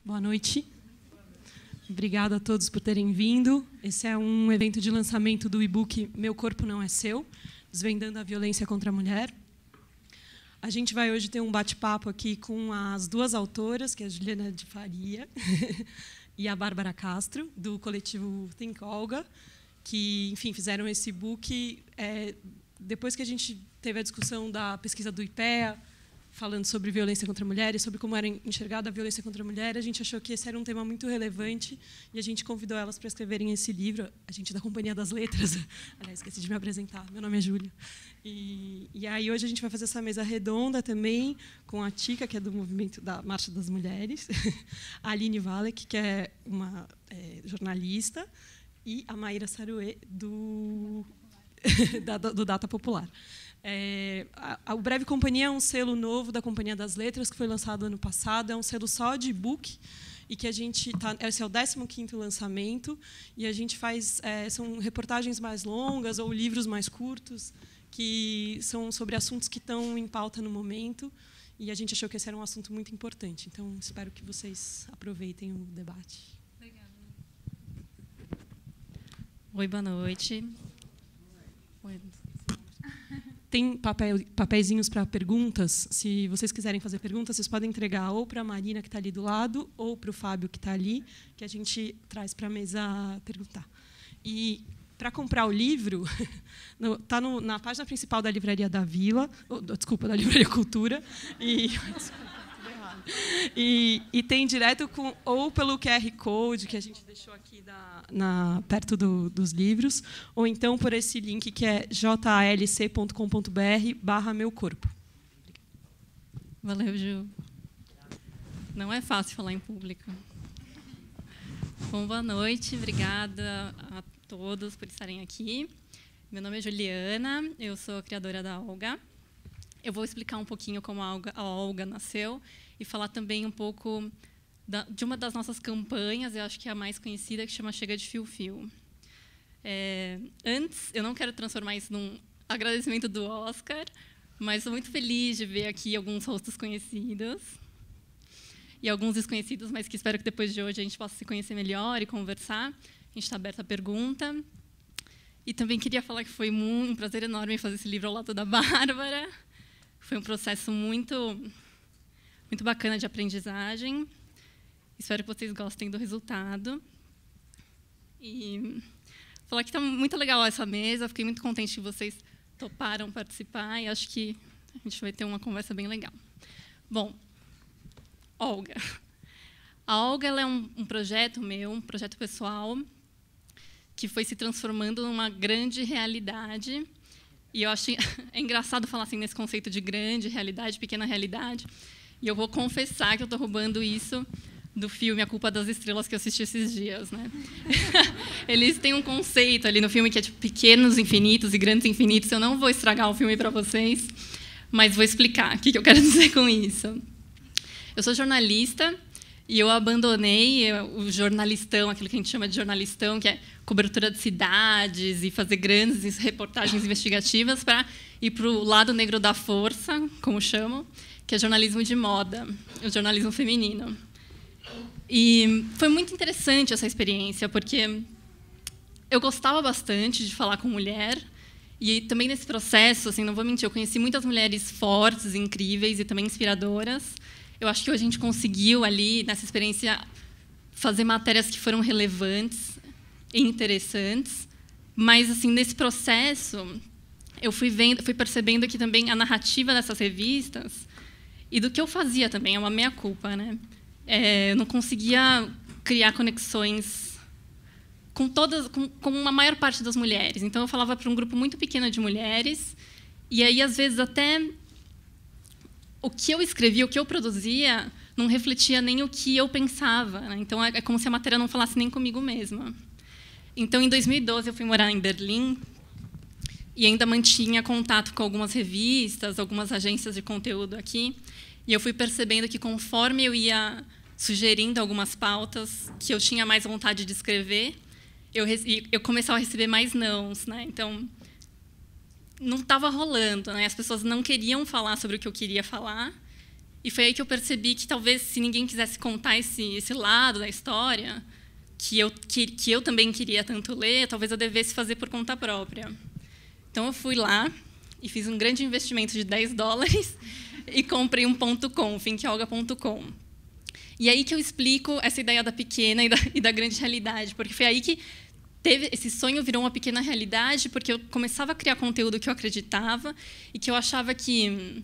Boa noite. Obrigada a todos por terem vindo. Esse é um evento de lançamento do e-book Meu Corpo Não É Seu, Desvendando a Violência contra a Mulher. A gente vai hoje ter um bate-papo aqui com as duas autoras, que é a Juliana de Faria e a Bárbara Castro, do coletivo Think Olga, que, enfim, fizeram esse e-book depois que a gente teve a discussão da pesquisa do IPEA, falando sobre violência contra a mulher e sobre como era enxergada a violência contra a mulher. A gente achou que esse era um tema muito relevante e a gente convidou elas para escreverem esse livro. A gente é da Companhia das Letras. Aliás, esqueci de me apresentar. Meu nome é Júlia. E aí hoje a gente vai fazer essa mesa redonda também com a Tica, que é do movimento da Marcha das Mulheres, a Aline Valek, que é uma jornalista, e a Maíra Saruê, do Data Popular. O Breve Companhia é um selo novo da Companhia das Letras, que foi lançado ano passado. É um selo só de e-book, e que a gente esse é o 15º lançamento, e a gente faz são reportagens mais longas ou livros mais curtos, que são sobre assuntos que estão em pauta no momento, e a gente achou que esse era um assunto muito importante. Então, espero que vocês aproveitem o debate. Obrigada. Oi, boa noite. Oi. Tem papeizinhos para perguntas. Se vocês quiserem fazer perguntas, vocês podem entregar ou para a Marina, que está ali do lado, ou para o Fábio, que está ali, que a gente traz para a mesa perguntar. E, para comprar o livro, está na página principal da Livraria da Vila, desculpa, da Livraria Cultura, e tem direto ou pelo QR Code que a gente deixou aqui perto dos livros, ou então por esse link que é jalc.com.br/meucorpo. Valeu, Ju. Não é fácil falar em público. Bom, boa noite, obrigada a todos por estarem aqui. Meu nome é Juliana, eu sou a criadora da Olga. Eu vou explicar um pouquinho como a Olga nasceu e falar também um pouco de uma das nossas campanhas, eu acho que é a mais conhecida, que chama Chega de Fio-Fio. Antes, eu não quero transformar isso num agradecimento do Oscar, mas estou muito feliz de ver aqui alguns rostos conhecidos e alguns desconhecidos, mas que espero que depois de hoje a gente possa se conhecer melhor e conversar. A gente está aberto à pergunta. E também queria falar que foi um prazer enorme fazer esse livro ao lado da Bárbara. Foi um processo muito bacana de aprendizagem. Espero que vocês gostem do resultado. E falar que está muito legal essa mesa. Fiquei muito contente que vocês toparam participar e acho que a gente vai ter uma conversa bem legal. Bom, Olga. A Olga ela é um projeto meu, um projeto pessoal, que foi se transformando numa grande realidade. E eu acho engraçado falar assim nesse conceito de grande realidade, pequena realidade. E eu vou confessar que eu estou roubando isso do filme A Culpa das Estrelas, que eu assisti esses dias, né? Eles têm um conceito ali no filme que é tipo pequenos infinitos e grandes infinitos. Eu não vou estragar o filme para vocês, mas vou explicar o que eu quero dizer com isso. Eu sou jornalista e eu abandonei o jornalistão, aquilo que a gente chama de jornalistão, que é cobertura de cidades e fazer grandes reportagens investigativas, para ir para o lado negro da força, como chamam, que é jornalismo de moda, o jornalismo feminino. E foi muito interessante essa experiência, porque eu gostava bastante de falar com mulher, e também nesse processo, assim, não vou mentir, eu conheci muitas mulheres fortes, incríveis e também inspiradoras. Eu acho que a gente conseguiu ali, nessa experiência, fazer matérias que foram relevantes e interessantes, mas assim nesse processo eu fui percebendo que também a narrativa dessas revistas e do que eu fazia também é uma meia-culpa, né? Eu não conseguia criar conexões com a maior parte das mulheres. Então eu falava para um grupo muito pequeno de mulheres e aí às vezes até o que eu escrevia, o que eu produzia, não refletia nem o que eu pensava, né? Então é como se a matéria não falasse nem comigo mesma. Então, em 2012, eu fui morar em Berlim e ainda mantinha contato com algumas revistas, algumas agências de conteúdo aqui. E eu fui percebendo que, conforme eu ia sugerindo algumas pautas que eu tinha mais vontade de escrever, eu começava a receber mais nãos, né? Então, não estava rolando, né? As pessoas não queriam falar sobre o que eu queria falar E foi aí que eu percebi que talvez, se ninguém quisesse contar esse lado da história, que eu também queria tanto ler, talvez eu devesse fazer por conta própria. Então, eu fui lá e fiz um grande investimento de $10 e comprei um .com, thinkyoga.com. E aí que eu explico essa ideia da pequena e da grande realidade, porque foi aí que esse sonho virou uma pequena realidade, porque eu começava a criar conteúdo que eu acreditava e que eu achava que,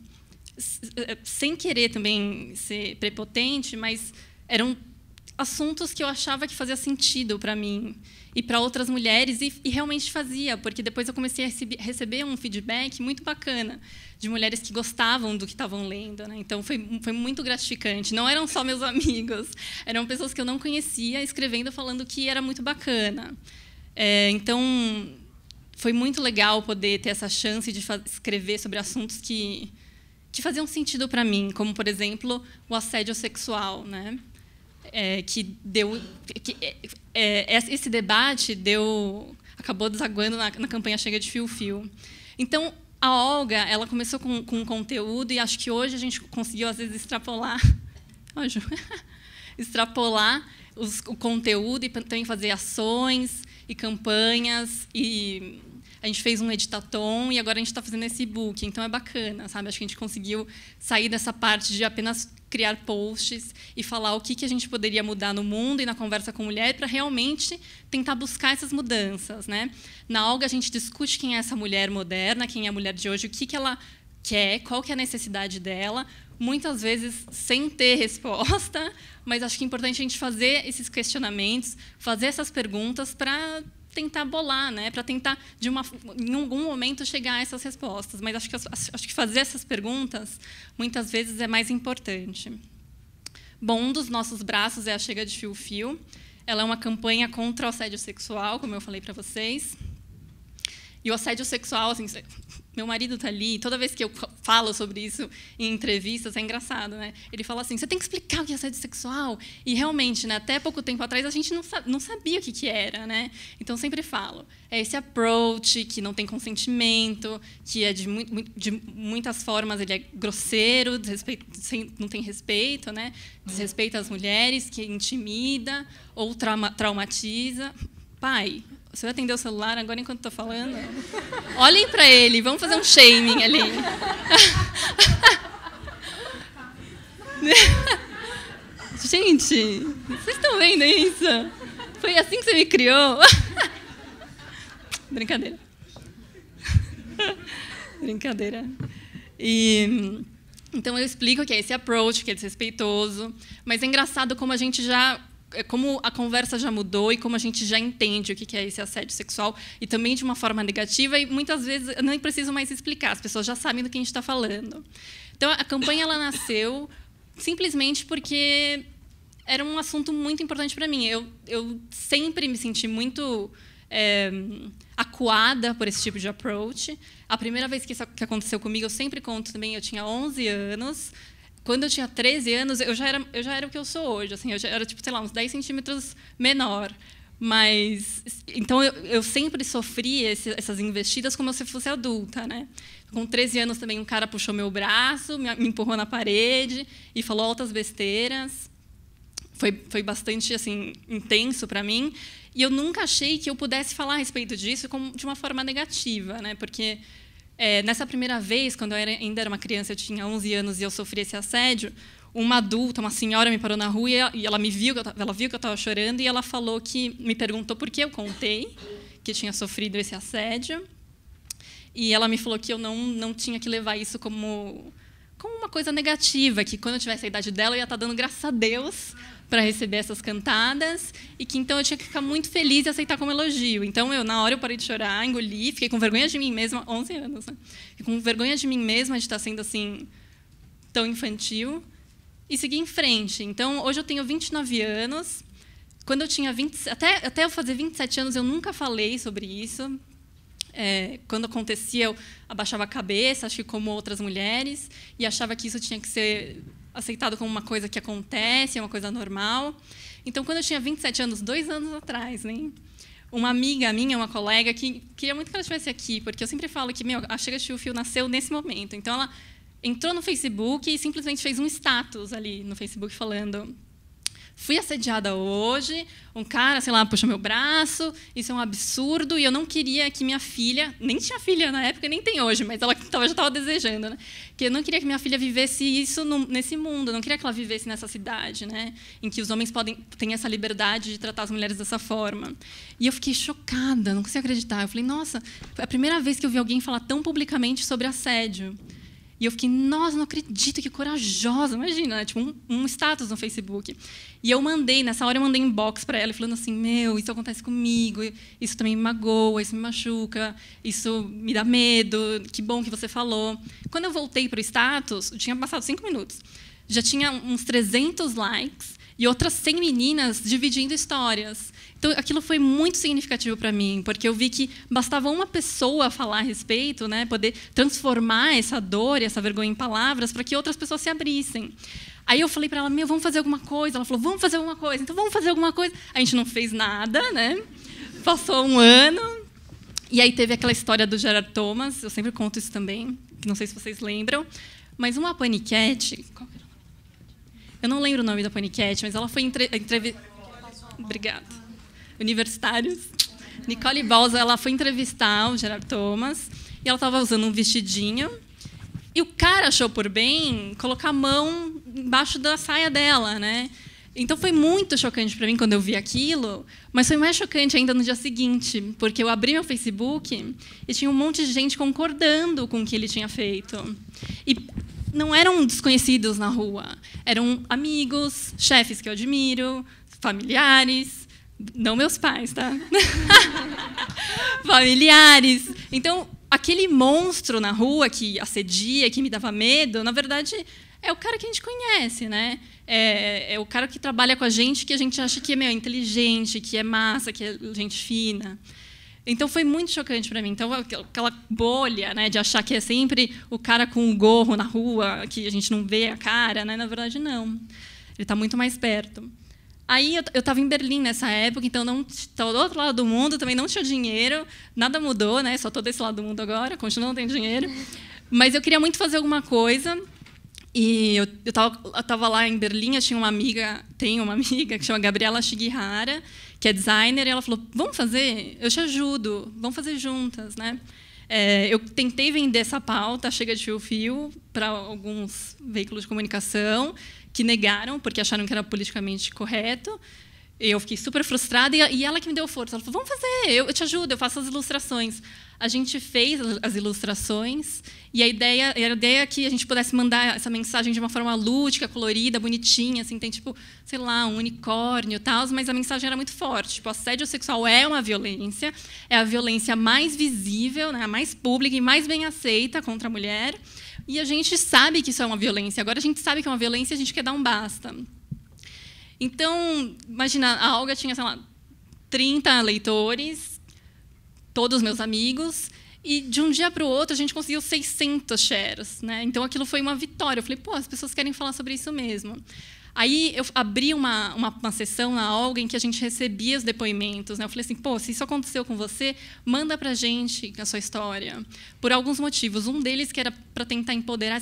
sem querer também ser prepotente, mas eram assuntos que eu achava que fazia sentido para mim e para outras mulheres, e realmente fazia, porque depois eu comecei a receber um feedback muito bacana de mulheres que gostavam do que estavam lendo, né? Então, foi muito gratificante. Não eram só meus amigos, eram pessoas que eu não conhecia escrevendo, falando que era muito bacana. Então, foi muito legal poder ter essa chance de escrever sobre assuntos que faziam sentido para mim, como, por exemplo, o assédio sexual, né? Esse debate acabou desaguando na campanha Chega de Fio-Fio. Então, a Olga, ela começou com conteúdo, e acho que hoje a gente conseguiu, às vezes, extrapolar o conteúdo e também fazer ações e campanhas, e a gente fez um editatom, e agora a gente está fazendo esse e-book. Então, é bacana, sabe? Acho que a gente conseguiu sair dessa parte de apenas criar posts e falar o que a gente poderia mudar no mundo e na conversa com mulher, para realmente tentar buscar essas mudanças, né? Na Olga, a gente discute quem é essa mulher moderna, quem é a mulher de hoje, o que ela quer, qual que é a necessidade dela, muitas vezes sem ter resposta, mas acho que é importante a gente fazer esses questionamentos, fazer essas perguntas para tentar bolar, né? Para tentar, em algum momento, chegar a essas respostas. Mas acho que fazer essas perguntas, muitas vezes, é mais importante. Bom, um dos nossos braços é a Chega de Fio-Fio. Ela é uma campanha contra o assédio sexual, como eu falei para vocês. E o assédio sexual, assim, meu marido está ali, toda vez que eu falo sobre isso em entrevistas, é engraçado, né? Ele fala assim, você tem que explicar o que é assédio sexual. E, realmente, né, até pouco tempo atrás, a gente não sabia o que era, né? Então, sempre falo, é esse approach que não tem consentimento, que é de muitas formas, ele é grosseiro, não tem respeito, né? Desrespeita as mulheres, que intimida ou traumatiza. Pai, você vai atender o celular agora enquanto estou falando? Olhem para ele, vamos fazer um shaming ali. Gente, vocês estão vendo isso? Foi assim que você me criou? Brincadeira. Brincadeira. Então, eu explico que é esse approach, que é desrespeitoso, mas é engraçado como a conversa já mudou e como a gente já entende o que é esse assédio sexual, e também de uma forma negativa, e muitas vezes eu nem preciso mais explicar, as pessoas já sabem do que a gente está falando. Então, a campanha ela nasceu simplesmente porque era um assunto muito importante para mim. Eu sempre me senti muito acuada por esse tipo de approach. A primeira vez que isso aconteceu comigo, eu sempre conto também, eu tinha 11 anos. Quando eu tinha 13 anos, eu já era o que eu sou hoje. Assim, eu já era, tipo, sei lá, uns 10 centímetros menor. Mas, então, eu sempre sofri essas investidas como se eu fosse adulta, né? Com 13 anos, também, um cara puxou meu braço, me empurrou na parede e falou altas besteiras. Foi bastante, assim, intenso para mim. E eu nunca achei que eu pudesse falar a respeito disso de uma forma negativa, né? Porque nessa primeira vez, quando eu ainda era uma criança, eu tinha 11 anos e eu sofri esse assédio, uma adulta, uma senhora, me parou na rua e ela viu que eu estava chorando, e ela me perguntou por que eu contei que tinha sofrido esse assédio. E ela me falou que eu não tinha que levar isso como uma coisa negativa, que quando eu tivesse a idade dela, eu ia estar dando graças a Deus para receber essas cantadas, e que então eu tinha que ficar muito feliz e aceitar como elogio. Então, na hora eu parei de chorar, engoli, fiquei com vergonha de mim mesma, 11 anos, né? Fiquei com vergonha de mim mesma de estar sendo assim tão infantil, e segui em frente. Então, hoje eu tenho 29 anos. Quando eu tinha até eu fazer 27 anos, eu nunca falei sobre isso. Quando acontecia, eu abaixava a cabeça, acho que como outras mulheres, e achava que isso tinha que ser aceitado como uma coisa que acontece, uma coisa normal. Então, quando eu tinha 27 anos, 2 anos atrás, né, uma amiga minha, uma colega, que queria muito que ela estivesse aqui, porque eu sempre falo que a Chega de Fio-Fio nasceu nesse momento. Então, ela entrou no Facebook e simplesmente fez um status ali no Facebook falando: fui assediada hoje, um cara, sei lá, puxou meu braço, isso é um absurdo, e eu não queria que minha filha, nem tinha filha na época, nem tem hoje, mas ela já estava desejando, né? Que eu não queria que minha filha vivesse isso nesse mundo, não queria que ela vivesse nessa cidade, né? Em que os homens têm essa liberdade de tratar as mulheres dessa forma. E eu fiquei chocada, não consigo acreditar. Eu falei, nossa, foi a primeira vez que eu vi alguém falar tão publicamente sobre assédio. E eu fiquei, nossa, não acredito, que corajosa, imagina, né? Tipo, um status no Facebook. E eu mandei, nessa hora eu mandei inbox para ela, falando assim, isso acontece comigo, isso também me magoa, isso me machuca, isso me dá medo, que bom que você falou. Quando eu voltei para o status, tinha passado 5 minutos, já tinha uns 300 likes e outras 100 meninas dividindo histórias. Então, aquilo foi muito significativo para mim, porque eu vi que bastava uma pessoa falar a respeito, né, poder transformar essa dor e essa vergonha em palavras para que outras pessoas se abrissem. Aí eu falei para ela, vamos fazer alguma coisa. Ela falou, vamos fazer alguma coisa. Então, vamos fazer alguma coisa. A gente não fez nada, né? Passou um ano. E aí teve aquela história do Gerard Thomas, eu sempre conto isso também, não sei se vocês lembram, mas uma paniquete... Eu não lembro o nome da paniquete, mas ela foi entrevistada... Obrigada. Universitários. Nicole Balsa, ela foi entrevistar o Gerard Thomas e ela estava usando um vestidinho e o cara achou por bem colocar a mão embaixo da saia dela, né? Então foi muito chocante para mim quando eu vi aquilo, mas foi mais chocante ainda no dia seguinte, porque eu abri meu Facebook e tinha um monte de gente concordando com o que ele tinha feito. E não eram desconhecidos na rua, eram amigos, chefes que eu admiro, familiares, não meus pais, tá? Familiares. Então, aquele monstro na rua que assedia, que me dava medo, na verdade, é o cara que a gente conhece, né? É o cara que trabalha com a gente, que a gente acha que é inteligente, que é massa, que é gente fina. Então, foi muito chocante para mim. Então, aquela bolha, né, de achar que é sempre o cara com o gorro na rua, que a gente não vê a cara, né? Na verdade, não. Ele está muito mais perto. Aí eu estava em Berlim nessa época, então estava do outro lado do mundo, também não tinha dinheiro, nada mudou, né? Só estou desse lado do mundo agora, continuo não tendo dinheiro. Mas eu queria muito fazer alguma coisa. E eu estava lá em Berlim, eu tenho uma amiga que chama Gabriela Shigihara, que é designer, e ela falou, vamos fazer? Eu te ajudo, vamos fazer juntas, né? Eu tentei vender essa pauta, chega de fio-fio, para alguns veículos de comunicação, que negaram, porque acharam que era politicamente correto. Eu fiquei super frustrada, e ela que me deu força. Ela falou, vamos fazer, eu te ajudo, eu faço as ilustrações. A gente fez as ilustrações, e a ideia é que a gente pudesse mandar essa mensagem de uma forma lúdica, colorida, bonitinha, assim, tem, tipo, sei lá, um unicórnio e tal, mas a mensagem era muito forte. Tipo, assédio sexual é uma violência, é a violência mais visível, né, a mais pública e mais bem aceita contra a mulher, e a gente sabe que isso é uma violência. Agora a gente sabe que é uma violência e a gente quer dar um basta. Então, imagina, a Olga tinha, sei lá, 30 leitores, todos meus amigos, e de um dia para o outro a gente conseguiu 600 shares, né? Então aquilo foi uma vitória. Eu falei, pô, as pessoas querem falar sobre isso mesmo. Aí eu abri uma sessão na Olga em que a gente recebia os depoimentos, né? Eu falei assim, pô, se isso aconteceu com você, manda para a gente a sua história. Por alguns motivos. Um deles que era para tentar empoderar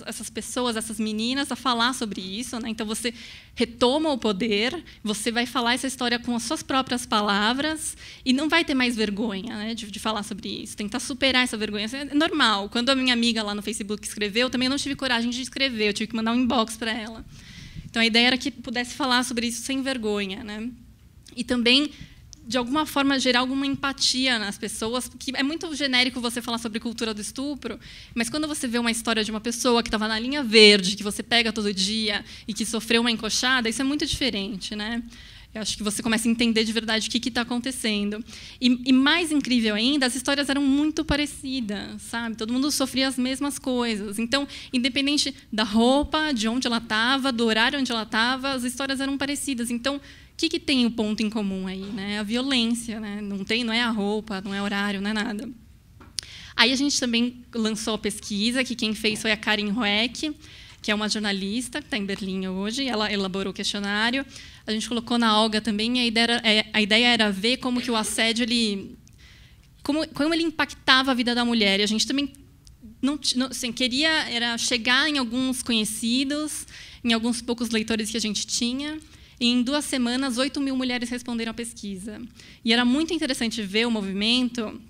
essas pessoas, essas meninas, a falar sobre isso, né? Então você retoma o poder, você vai falar essa história com as suas próprias palavras e não vai ter mais vergonha, né, de falar sobre isso. Tentar superar essa vergonha. Isso é normal. Quando a minha amiga lá no Facebook escreveu, eu também não tive coragem de escrever, eu tive que mandar um inbox para ela. Então, a ideia era que pudesse falar sobre isso sem vergonha, né? E também, de alguma forma, gerar alguma empatia nas pessoas, porque é muito genérico você falar sobre cultura do estupro, mas quando você vê uma história de uma pessoa que estava na linha verde, que você pega todo dia e que sofreu uma encoxada, isso é muito diferente, né? Eu acho que você começa a entender de verdade o que está acontecendo. E mais incrível ainda, as histórias eram muito parecidas, sabe? Todo mundo sofria as mesmas coisas. Então, independente da roupa, de onde ela estava, do horário onde ela estava, as histórias eram parecidas. Então, o que tem o ponto em comum aí, né? A violência, né? Não é a roupa, não é horário, não é nada. Aí a gente também lançou a pesquisa, que quem fez foi a Karin Hoeck, que é uma jornalista que está em Berlim hoje. Ela elaborou o questionário. A gente colocou na Olga também. A ideia era ver como que o assédio como ele impactava a vida da mulher. E a gente também assim, queria era chegar em alguns conhecidos, em alguns poucos leitores que a gente tinha. E em 2 semanas, 8.000 mulheres responderam à pesquisa. E era muito interessante ver o movimento.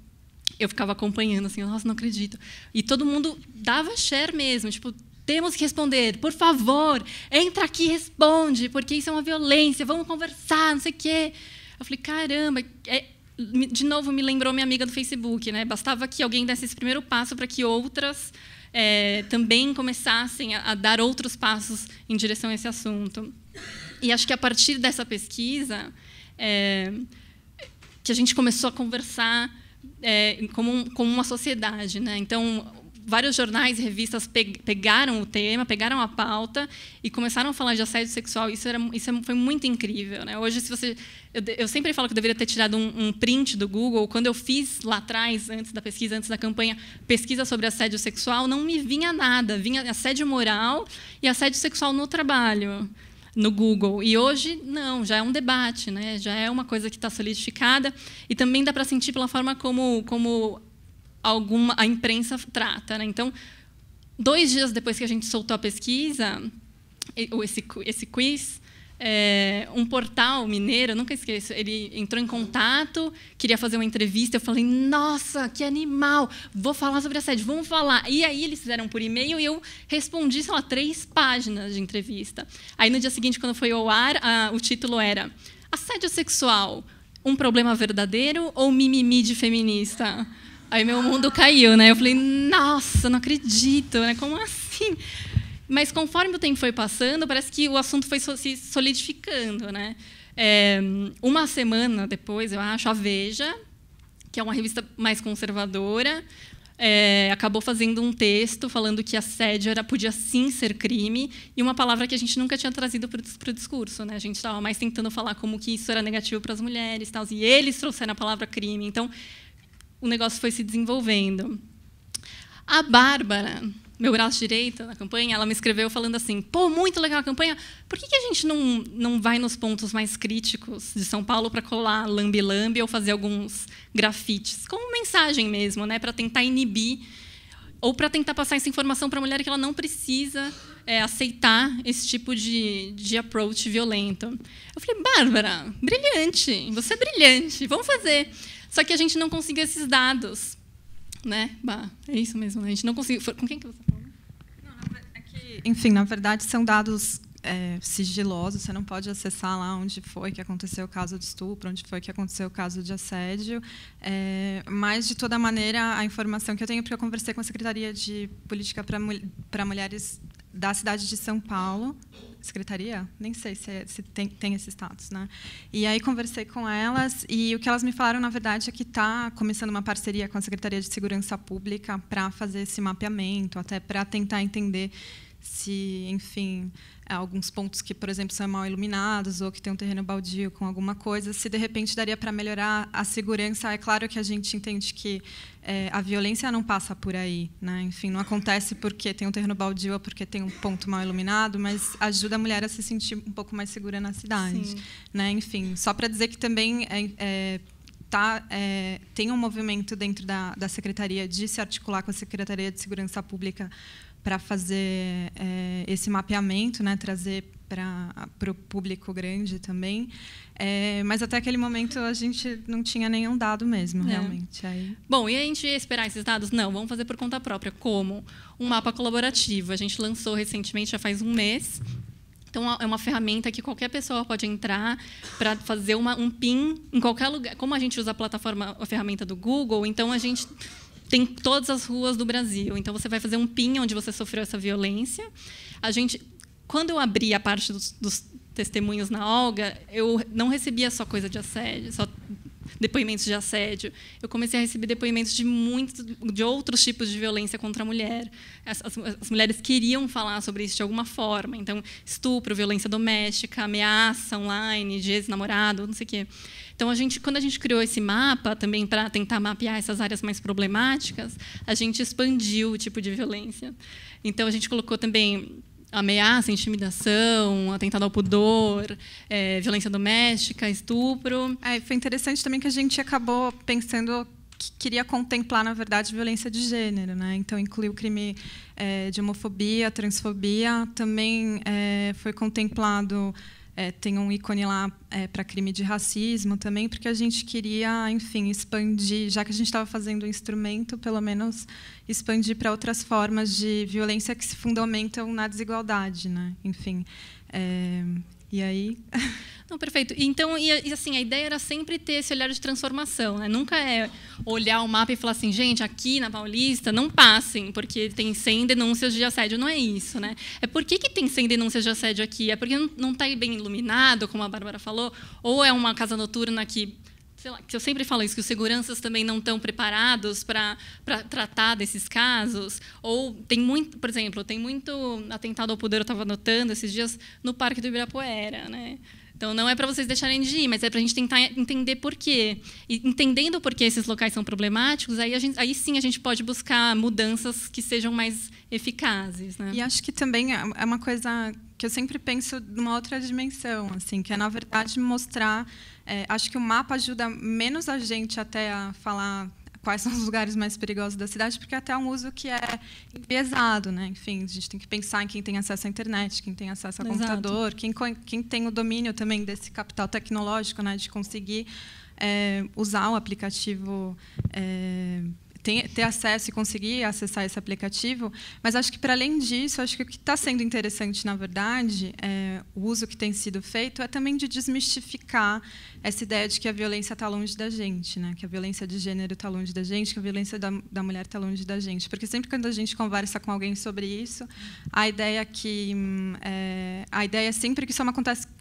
Eu ficava acompanhando, assim, nossa, não acredito. E todo mundo dava share mesmo, tipo, temos que responder, por favor, entra aqui e responde, porque isso é uma violência, vamos conversar, não sei o quê. Eu falei, caramba, de novo me lembrou minha amiga do Facebook, né? Bastava que alguém desse esse primeiro passo para que outras também começassem a dar outros passos em direção a esse assunto. E acho que a partir dessa pesquisa que a gente começou a conversar como uma sociedade, né? Então, vários jornais e revistas pegaram o tema, pegaram a pauta e começaram a falar de assédio sexual. Isso foi muito incrível, né? Hoje, eu sempre falo que eu deveria ter tirado um print do Google. Quando eu fiz lá atrás, antes da pesquisa, antes da campanha, pesquisa sobre assédio sexual, não me vinha nada. Vinha assédio moral e assédio sexual no trabalho, no Google. E hoje, não, já é um debate, né? Já é uma coisa que está solidificada. E também dá para sentir pela forma como a imprensa trata, né? Então, 2 dias depois que a gente soltou a pesquisa, esse quiz, um portal mineiro, eu nunca esqueço, ele entrou em contato, queria fazer uma entrevista. Eu falei, nossa, que animal, vou falar sobre assédio, vamos falar. E aí eles fizeram por e-mail e eu respondi, sei lá, 3 páginas de entrevista. Aí, no dia seguinte, quando foi ao ar, o título era Assédio sexual, um problema verdadeiro ou mimimi de feminista? Aí meu mundo caiu, né? Eu falei, nossa, não acredito, né? Como assim? Mas conforme o tempo foi passando, parece que o assunto foi se solidificando, né? 1 semana depois, eu acho, a Veja, que é uma revista mais conservadora, acabou fazendo um texto falando que assédio podia sim ser crime, e uma palavra que a gente nunca tinha trazido para o discurso, né? A gente estava mais tentando falar como que isso era negativo para as mulheres, tal, e eles trouxeram a palavra crime. Então, o negócio foi se desenvolvendo. A Bárbara, meu braço direito na campanha, ela me escreveu falando assim, pô, muito legal a campanha, por que a gente não vai nos pontos mais críticos de São Paulo para colar lambe-lambe ou fazer alguns grafites, como mensagem mesmo, né, para tentar inibir ou para tentar passar essa informação para a mulher que ela não precisa aceitar esse tipo de approach violento. Eu falei, Bárbara, brilhante, você é brilhante, vamos fazer. Só que a gente não conseguiu esses dados, né? Bah, é isso mesmo, a gente não conseguiu. Com quem que você falou? Enfim, na verdade, são dados sigilosos. Você não pode acessar lá onde foi que aconteceu o caso de estupro, onde foi que aconteceu o caso de assédio. Mas, de toda maneira, a informação que eu tenho, porque eu conversei com a Secretaria de Política para Mulheres da cidade de São Paulo. Secretaria? Nem sei se tem esse status, né? E aí conversei com elas e o que elas me falaram, na verdade, é que está começando uma parceria com a Secretaria de Segurança Pública para fazer esse mapeamento, até para tentar entender se, enfim, alguns pontos que, por exemplo, são mal iluminados ou que tem um terreno baldio com alguma coisa, se de repente daria para melhorar a segurança. É claro que a gente entende que a violência não passa por aí, né? Enfim, não acontece porque tem um terreno baldio ou porque tem um ponto mal iluminado, mas ajuda a mulher a se sentir um pouco mais segura na cidade, né? Enfim, só para dizer que também tem um movimento dentro da Secretaria de se articular com a Secretaria de Segurança Pública para fazer esse mapeamento, né, trazer para o público grande também. Mas até aquele momento a gente não tinha nenhum dado mesmo, realmente. Aí... Bom, e a gente ia esperar esses dados? Não, vamos fazer por conta própria. Como? Um mapa colaborativo. A gente lançou recentemente, já faz 1 mês. Então, é uma ferramenta que qualquer pessoa pode entrar para fazer um PIN em qualquer lugar. Como a gente usa a ferramenta do Google, então a gente tem todas as ruas do Brasil. Então, você vai fazer um PIN onde você sofreu essa violência. Quando eu abri a parte dos testemunhos na Olga, eu não recebia só coisa de assédio, só depoimentos de assédio. Eu comecei a receber depoimentos de outros tipos de violência contra a mulher. As mulheres queriam falar sobre isso de alguma forma. Então, estupro, violência doméstica, ameaça online, de ex-namorado, não sei o quê. Então, quando a gente criou esse mapa, também para tentar mapear essas áreas mais problemáticas, a gente expandiu o tipo de violência. Então, a gente colocou também ameaça, intimidação, atentado ao pudor, violência doméstica, estupro. Foi interessante também que a gente acabou pensando que queria contemplar, na verdade, violência de gênero, né? Então, incluiu o crime de homofobia, transfobia. Também foi contemplado, tem um ícone lá para crime de racismo também, porque a gente queria, enfim, expandir, já que a gente estava fazendo o instrumento, pelo menos expandir para outras formas de violência que se fundamentam na desigualdade, né? Enfim, e aí... Não, perfeito. Então, e assim, a ideia era sempre ter esse olhar de transformação, né? Nunca é olhar o mapa e falar assim, gente, aqui na Paulista não passem, porque tem 100 denúncias de assédio. Não é isso, né? É por que tem 100 denúncias de assédio aqui? É porque não está bem iluminado, como a Bárbara falou, ou é uma casa noturna que, sei lá, que eu sempre falo isso, que os seguranças também não estão preparados para tratar desses casos, ou tem muito, por exemplo, tem muito atentado ao poder, eu estava notando esses dias, no Parque do Ibirapuera, né? Então, não é para vocês deixarem de ir, mas é para a gente tentar entender por quê. E, entendendo por que esses locais são problemáticos, aí sim a gente pode buscar mudanças que sejam mais eficazes, né? E acho que também é uma coisa que eu sempre penso numa outra dimensão, assim, que é, na verdade, mostrar... acho que o mapa ajuda menos a gente até a falar quais são os lugares mais perigosos da cidade, porque até é um uso que é enviesado, né? Enfim, a gente tem que pensar em quem tem acesso à internet, quem tem acesso ao computador, quem tem o domínio também desse capital tecnológico, né? De conseguir usar o aplicativo, ter acesso e conseguir acessar esse aplicativo. Mas acho que, para além disso, acho que o que está sendo interessante, na verdade, o uso que tem sido feito é também de desmistificar essa ideia de que a violência está longe da gente, né? Que a violência de gênero está longe da gente, que a violência da mulher está longe da gente. Porque sempre quando a gente conversa com alguém sobre isso, a ideia é sempre que isso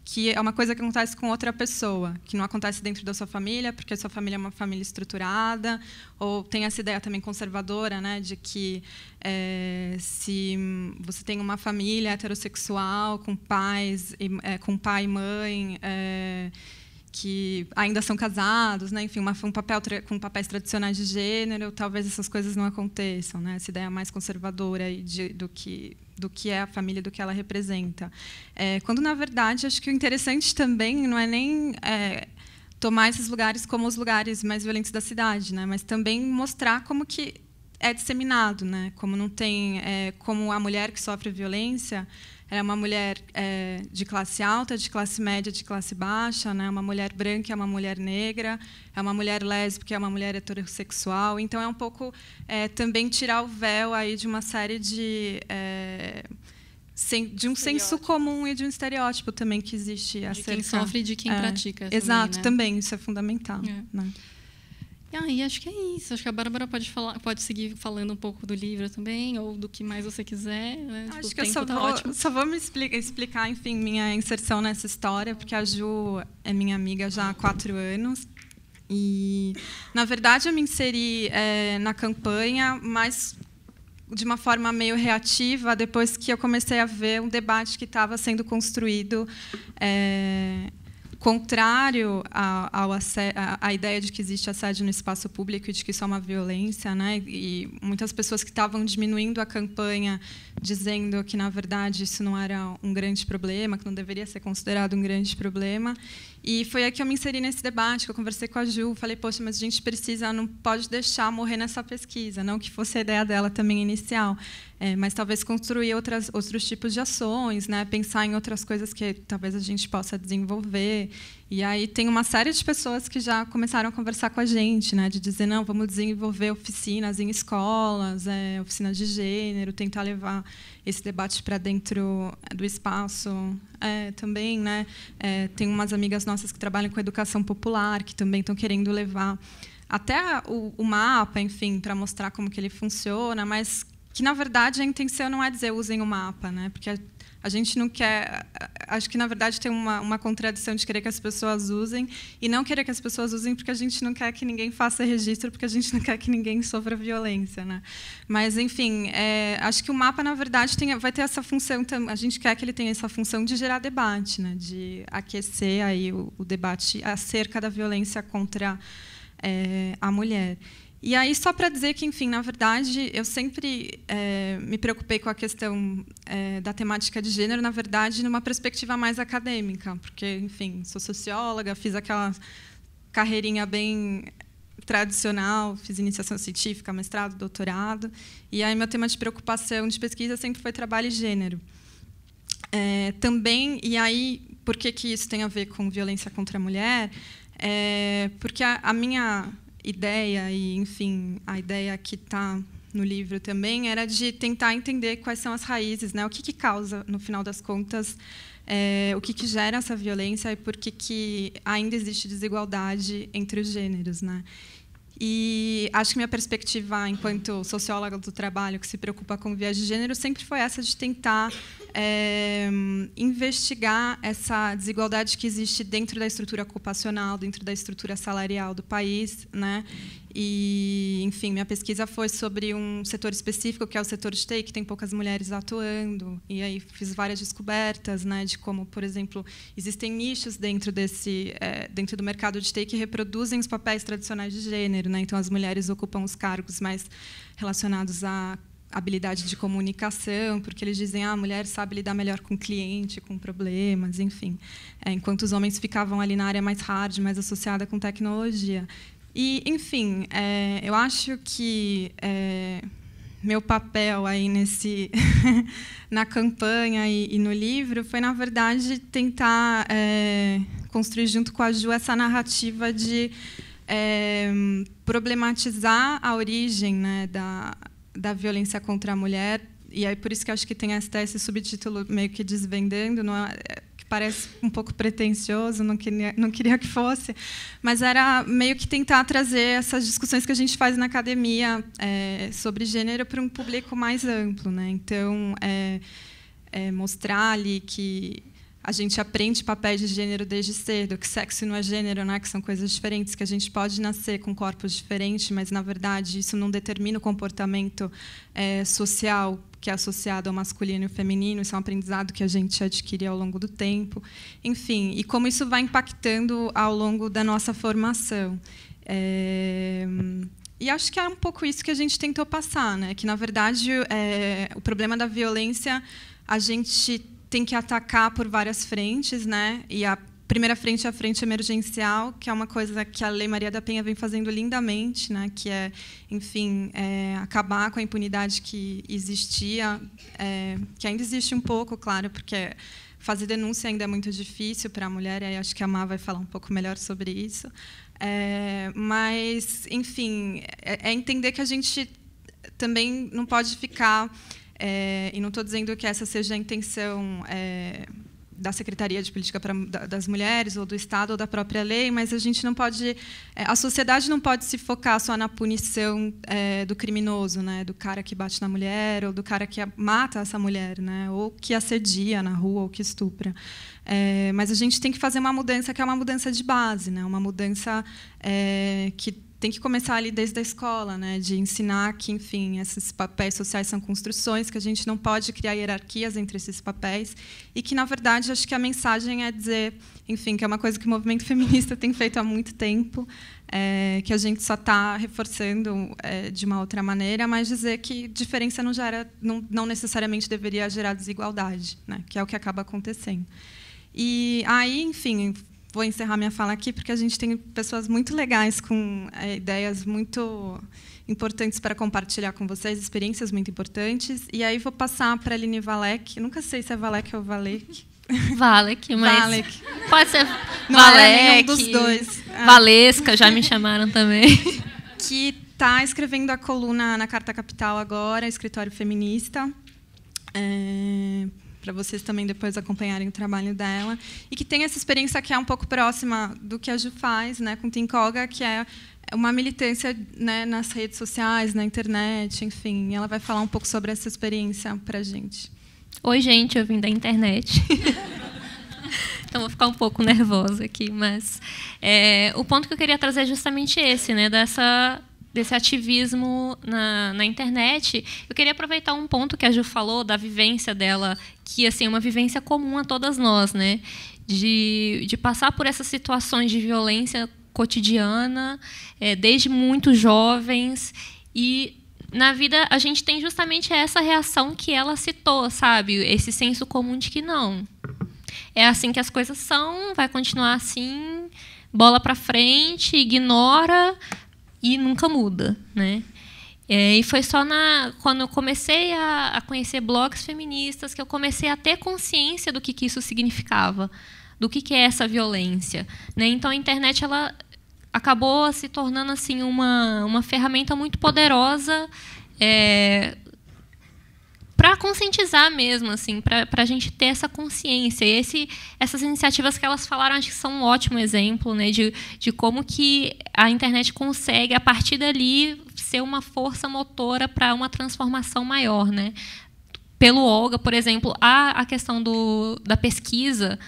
que é uma coisa que acontece com outra pessoa, que não acontece dentro da sua família, porque a sua família é uma família estruturada, ou tem essa ideia também conservadora, né, de que se você tem uma família heterossexual com pais, com pai e mãe, que ainda são casados, né? Enfim, com papéis tradicionais de gênero, talvez essas coisas não aconteçam, né? Essa ideia mais conservadora do que é a família, do que ela representa. Quando, na verdade, acho que o interessante também não é nem tomar esses lugares como os lugares mais violentos da cidade, né? Mas também mostrar como que é disseminado, né? Como não tem, como a mulher que sofre violência é uma mulher de classe alta, de classe média, de classe baixa, né? Uma mulher branca é uma mulher negra, é uma mulher lésbica, é uma mulher heterossexual. Então, é um pouco também tirar o véu aí de uma série de um senso comum e de um estereótipo também que existe de acerca... quem sofre e de quem pratica. Exato, também, também, isso é fundamental. Né? E acho que é isso. Acho que a Bárbara pode seguir falando um pouco do livro também, ou do que mais você quiser. Né? Acho que eu só vou me explicar, enfim, minha inserção nessa história, porque a Ju é minha amiga já há 4 anos. E, na verdade, eu me inseri na campanha, mas de uma forma meio reativa, depois que eu comecei a ver um debate que estava sendo construído contrário à ideia de que existe assédio no espaço público e de que isso é uma violência, né? E muitas pessoas que estavam diminuindo a campanha, dizendo que, na verdade, isso não era um grande problema, que não deveria ser considerado um grande problema. E foi aí que eu me inseri nesse debate, que eu conversei com a Ju, falei, poxa, mas a gente não pode deixar morrer nessa pesquisa, não que fosse a ideia dela também inicial, mas talvez construir outros tipos de ações, né? Pensar em outras coisas que talvez a gente possa desenvolver. E aí tem uma série de pessoas que já começaram a conversar com a gente, né? De dizer, não, vamos desenvolver oficinas em escolas, oficinas de gênero, tentar levar esse debate para dentro do espaço também, né? Tem umas amigas nossas que trabalham com educação popular, que também estão querendo levar até o mapa, enfim, para mostrar como que ele funciona, mas que, na verdade, a intenção não é dizer usem o mapa, né? Porque a gente não quer... Acho que, na verdade, tem uma contradição de querer que as pessoas usem e não querer que as pessoas usem porque a gente não quer que ninguém faça registro, porque a gente não quer que ninguém sofra violência, né? Mas, enfim, acho que o mapa, na verdade, vai ter essa função... A gente quer que ele tenha essa função de gerar debate, né? De aquecer aí o debate acerca da violência contra a mulher. E aí, só para dizer que, enfim, na verdade, eu sempre me preocupei com a questão da temática de gênero, na verdade, numa perspectiva mais acadêmica, porque, enfim, sou socióloga, fiz aquela carreirinha bem tradicional, fiz iniciação científica, mestrado, doutorado, e aí meu tema de preocupação de pesquisa sempre foi trabalho e gênero. Também, e aí, por que isso tem a ver com violência contra a mulher? Porque a minha ideia, e, enfim, a ideia que está no livro também, era de tentar entender quais são as raízes, né? O que causa, no final das contas, o que gera essa violência e por que ainda existe desigualdade entre os gêneros, né? E acho que minha perspectiva, enquanto socióloga do trabalho que se preocupa com viés de gênero, sempre foi essa de tentar investigar essa desigualdade que existe dentro da estrutura ocupacional, dentro da estrutura salarial do país, né? E, enfim, minha pesquisa foi sobre um setor específico, que é o setor de TI, que tem poucas mulheres atuando. E aí fiz várias descobertas, né, de como, por exemplo, existem nichos dentro do mercado de TI que reproduzem os papéis tradicionais de gênero, né? Então, as mulheres ocupam os cargos mais relacionados à habilidade de comunicação, porque eles dizem a mulher sabe lidar melhor com o cliente, com problemas, enfim. Enquanto os homens ficavam ali na área mais hard, mais associada com tecnologia. E, enfim, eu acho que meu papel aí na campanha e no livro foi, na verdade, tentar construir junto com a Ju essa narrativa de problematizar a origem, né, da violência contra a mulher. E aí por isso que acho que tem esse subtítulo meio que desvendando, não é? Que parece um pouco pretensioso, não queria que fosse, mas era meio que tentar trazer essas discussões que a gente faz na academia sobre gênero para um público mais amplo, né? Então, mostrar ali que a gente aprende papéis de gênero desde cedo, que sexo não é gênero, né? Que são coisas diferentes, que a gente pode nascer com corpos diferentes, mas, na verdade, isso não determina o comportamento social que é associado ao masculino e ao feminino. Isso é um aprendizado que a gente adquire ao longo do tempo. Enfim, e como isso vai impactando ao longo da nossa formação. E acho que é um pouco isso que a gente tentou passar, né? Que, na verdade, o problema da violência a gente tem que atacar por várias frentes, né? E a primeira frente é a frente emergencial, que é uma coisa que a Lei Maria da Penha vem fazendo lindamente, né? Que é, enfim, acabar com a impunidade que existia, que ainda existe um pouco, claro, porque fazer denúncia ainda é muito difícil para a mulher, e aí acho que a Má vai falar um pouco melhor sobre isso. Mas, enfim, entender que a gente também não pode ficar... e não estou dizendo que essa seja a intenção da Secretaria de Política das Mulheres, ou do Estado, ou da própria lei, mas a gente não pode... a sociedade não pode se focar só na punição do criminoso, né? Do cara que bate na mulher, ou do cara que mata essa mulher, né? Ou que assedia na rua, ou que estupra. Mas a gente tem que fazer uma mudança que é uma mudança de base, né? Uma mudança que tem que começar ali desde a escola, né, de ensinar que, enfim, esses papéis sociais são construções, que a gente não pode criar hierarquias entre esses papéis e que, na verdade, acho que a mensagem é dizer, enfim, que é uma coisa que o movimento feminista tem feito há muito tempo, que a gente só está reforçando de uma outra maneira, mas dizer que diferença não necessariamente deveria gerar desigualdade, né, que é o que acaba acontecendo. E aí, enfim... Vou encerrar minha fala aqui, porque a gente tem pessoas muito legais, com ideias muito importantes para compartilhar com vocês, experiências muito importantes. E aí vou passar para a Aline Valek. Nunca sei se é Valek ou Valek. Valek, mas Valek. Pode ser não Valek, é nenhum dos dois. Valesca, já me chamaram também. Que está escrevendo a coluna na Carta Capital agora, Escritório Feminista. Para vocês também depois acompanharem o trabalho dela, e que tem essa experiência que é um pouco próxima do que a Ju faz, né, com Tinkoga, que é uma militância, né, nas redes sociais, na internet, enfim. Ela vai falar um pouco sobre essa experiência para a gente. Oi, gente, eu vim da internet. Então, vou ficar um pouco nervosa aqui, mas o ponto que eu queria trazer é justamente esse, né, desse ativismo na internet. Eu queria aproveitar um ponto que a Ju falou, da vivência dela, que assim, é uma vivência comum a todas nós, né? De passar por essas situações de violência cotidiana, desde muito jovens. E, na vida, a gente tem justamente essa reação que ela citou, sabe? Esse senso comum de que não. É assim que as coisas são, vai continuar assim, bola para frente, ignora... e nunca muda, né? E foi só quando eu comecei a conhecer blogs feministas que eu comecei a ter consciência do que isso significava, do que é essa violência, né? Então a internet ela acabou se tornando assim uma ferramenta muito poderosa para conscientizar mesmo, assim, para a gente ter essa consciência. E essas iniciativas que elas falaram, acho que são um ótimo exemplo, né, de como que a internet consegue, a partir dali, ser uma força motora para uma transformação maior, né? Pelo Olga, por exemplo, a questão da pesquisa,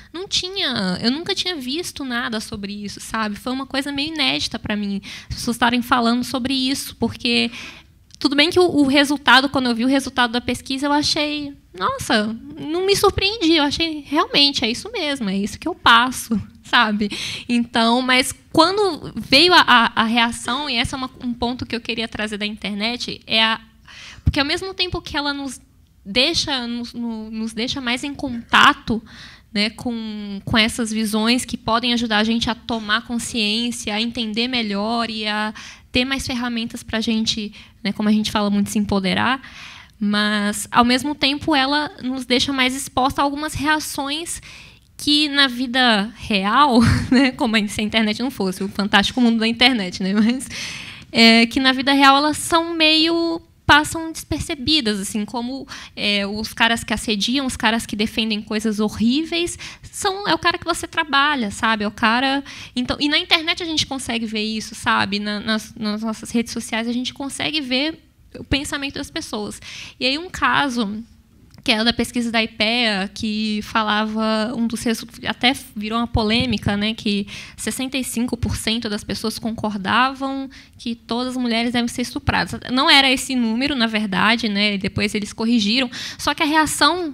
eu nunca tinha visto nada sobre isso, sabe? Foi uma coisa meio inédita para mim, as pessoas estarem falando sobre isso, porque tudo bem que o resultado, quando eu vi o resultado da pesquisa, eu achei, nossa, não me surpreendi, eu achei, realmente, é isso mesmo, é isso que eu passo, sabe? Então, mas quando veio a reação, e esse é um ponto que eu queria trazer da internet, porque ao mesmo tempo que ela nos deixa mais em contato, né, com essas visões que podem ajudar a gente a tomar consciência, a entender melhor e a ter mais ferramentas para a gente, né, como a gente fala muito, se empoderar, mas, ao mesmo tempo, ela nos deixa mais exposta a algumas reações que, na vida real, né, como se a internet não fosse o fantástico mundo da internet, né, mas que, na vida real, elas são passam despercebidas, assim, como os caras que assediam, os caras que defendem coisas horríveis, é o cara que você trabalha, sabe? É o cara. Então, e na internet a gente consegue ver isso, sabe? Nas nossas redes sociais a gente consegue ver o pensamento das pessoas. E aí um caso que é da pesquisa da IPEA, que falava, até virou uma polêmica, né, que 65% das pessoas concordavam que todas as mulheres devem ser estupradas. Não era esse número, na verdade, né, depois eles corrigiram, só que a reação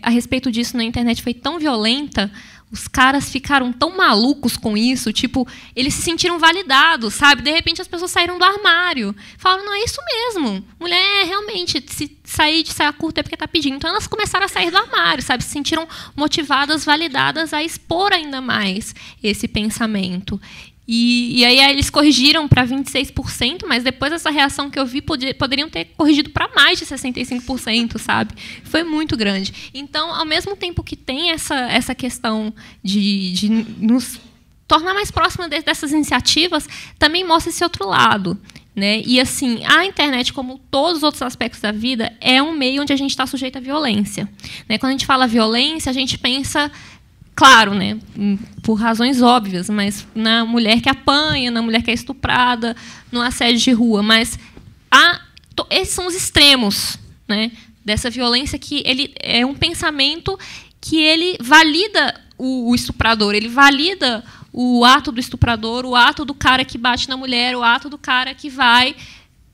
a respeito disso na internet foi tão violenta, os caras ficaram tão malucos com isso, tipo, eles se sentiram validados, sabe? De repente as pessoas saíram do armário. Falaram, não, é isso mesmo. Mulher, realmente, se sair de saia curta é porque está pedindo. Então elas começaram a sair do armário, sabe? Se sentiram motivadas, validadas a expor ainda mais esse pensamento. E aí eles corrigiram para 26%, mas depois dessa reação que eu vi, poderiam ter corrigido para mais de 65%, sabe? Foi muito grande. Então, ao mesmo tempo que tem essa questão de nos tornar mais próxima dessas iniciativas, também mostra esse outro lado, né? E, assim, a internet, como todos os outros aspectos da vida, é um meio onde a gente está sujeito à violência, né? Quando a gente fala violência, a gente pensa... Claro, né, por razões óbvias, mas na mulher que apanha, na mulher que é estuprada, no assédio de rua. Mas esses são os extremos, né, dessa violência, que ele é um pensamento que ele valida o estuprador, ele valida o ato do estuprador, o ato do cara que bate na mulher, o ato do cara que vai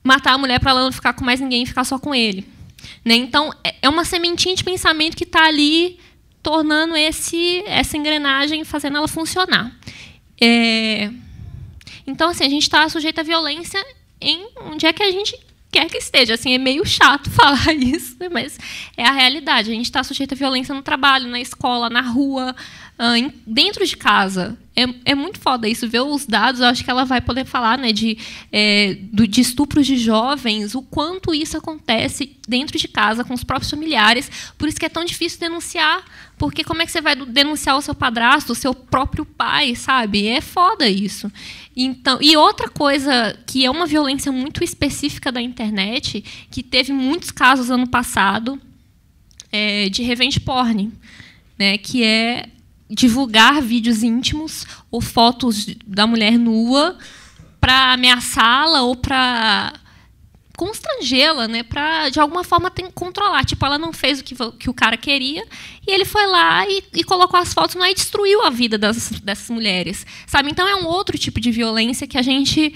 matar a mulher para ela não ficar com mais ninguém e ficar só com ele, né? Então, é uma sementinha de pensamento que está ali tornando essa engrenagem, fazendo ela funcionar. Então, assim, a gente está sujeito à violência em onde é que a gente quer que esteja. Assim, é meio chato falar isso, mas é a realidade. A gente está sujeito à violência no trabalho, na escola, na rua, dentro de casa. É muito foda isso, ver os dados. Eu acho que ela vai poder falar, né, de estupros de jovens, o quanto isso acontece dentro de casa, com os próprios familiares. Por isso que é tão difícil denunciar, porque como é que você vai denunciar o seu padrasto, o seu próprio pai, sabe? É foda isso. Então, e outra coisa que é uma violência muito específica da internet, que teve muitos casos ano passado, de revenge porn, né, que é divulgar vídeos íntimos ou fotos da mulher nua para ameaçá-la ou para constrangê-la, né, para de alguma forma controlar. Tipo, ela não fez o que o cara queria e ele foi lá e colocou as fotos lá e destruiu a vida dessas mulheres, sabe? Então é um outro tipo de violência que a gente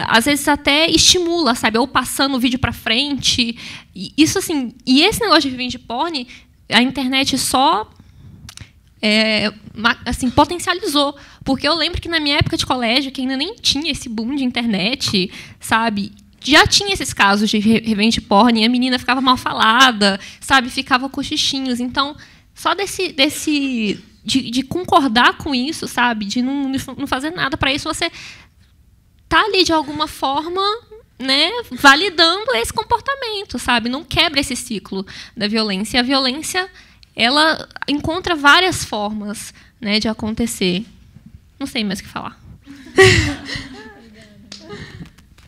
às vezes até estimula, sabe? Ou passando o vídeo para frente. Isso, assim, e esse negócio de revenge porn, a internet só assim, potencializou, porque eu lembro que na minha época de colégio, que ainda nem tinha esse boom de internet, sabe, já tinha esses casos de revenge porn, e a menina ficava mal falada, sabe, ficava com xixinhos. Então, só de concordar com isso, sabe, de não fazer nada para isso, você está ali de alguma forma, né, validando esse comportamento, sabe? Não quebra esse ciclo da violência. E a violência, ela encontra várias formas, né, de acontecer. Não sei mais o que falar.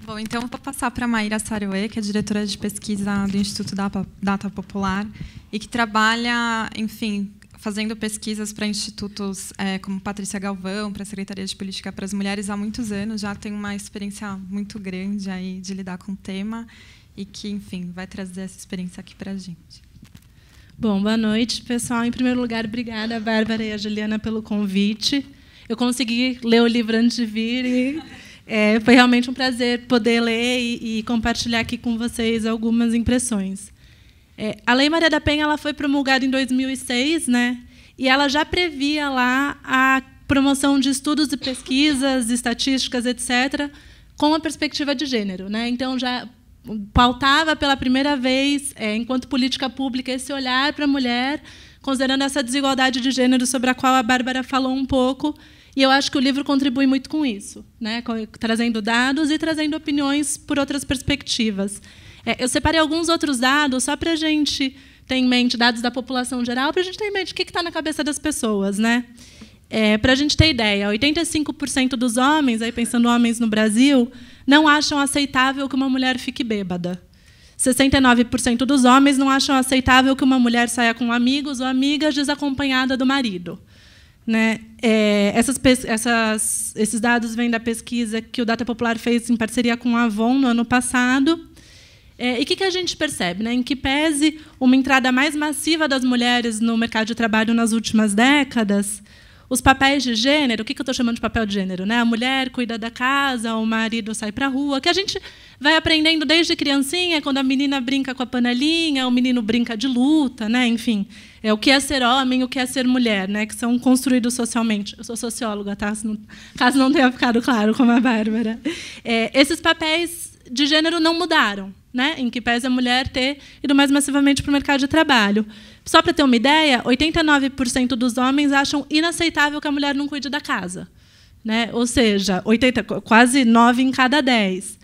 Bom, então vou passar para a Maíra Saruê, que é diretora de pesquisa do Instituto Data Popular e que trabalha, enfim, fazendo pesquisas para institutos como Patrícia Galvão, para a Secretaria de Política para as Mulheres há muitos anos, já tem uma experiência muito grande aí de lidar com o tema e que, enfim, vai trazer essa experiência aqui para a gente. Bom, boa noite, pessoal. Em primeiro lugar, obrigada, Bárbara e a Juliana, pelo convite. Eu consegui ler o livro antes de vir e foi realmente um prazer poder ler e compartilhar aqui com vocês algumas impressões. A Lei Maria da Penha ela foi promulgada em 2006, né? E ela já previa lá a promoção de estudos e pesquisas, estatísticas, etc., com a perspectiva de gênero, né? Então, já pautava pela primeira vez, enquanto política pública, esse olhar para a mulher, considerando essa desigualdade de gênero sobre a qual a Bárbara falou um pouco. E eu acho que o livro contribui muito com isso, né? Trazendo dados e trazendo opiniões por outras perspectivas. Eu separei alguns outros dados só para a gente ter em mente, dados da população geral, para a gente ter em mente o que está na cabeça das pessoas, né? Para a gente ter ideia, 85% dos homens, aí pensando homens no Brasil, não acham aceitável que uma mulher fique bêbada. 69% dos homens não acham aceitável que uma mulher saia com amigos ou amigas desacompanhada do marido. Né? Esses dados vêm da pesquisa que o Data Popular fez em parceria com a Avon no ano passado. E o que a gente percebe? Né? Em que pese uma entrada mais massiva das mulheres no mercado de trabalho nas últimas décadas, os papéis de gênero, o que eu estou chamando de papel de gênero? Né? A mulher cuida da casa, o marido sai para a rua, que a gente vai aprendendo desde criancinha, quando a menina brinca com a panelinha, o menino brinca de luta, né? Enfim, o que é ser homem, o que é ser mulher, né? Que são construídos socialmente. Eu sou socióloga, tá? Caso não tenha ficado claro, como a Bárbara. Esses papéis de gênero não mudaram, né? Em que pese a mulher ter ido mais massivamente para o mercado de trabalho. Só para ter uma ideia, 89% dos homens acham inaceitável que a mulher não cuide da casa, né? Ou seja, quase 9 em cada 10.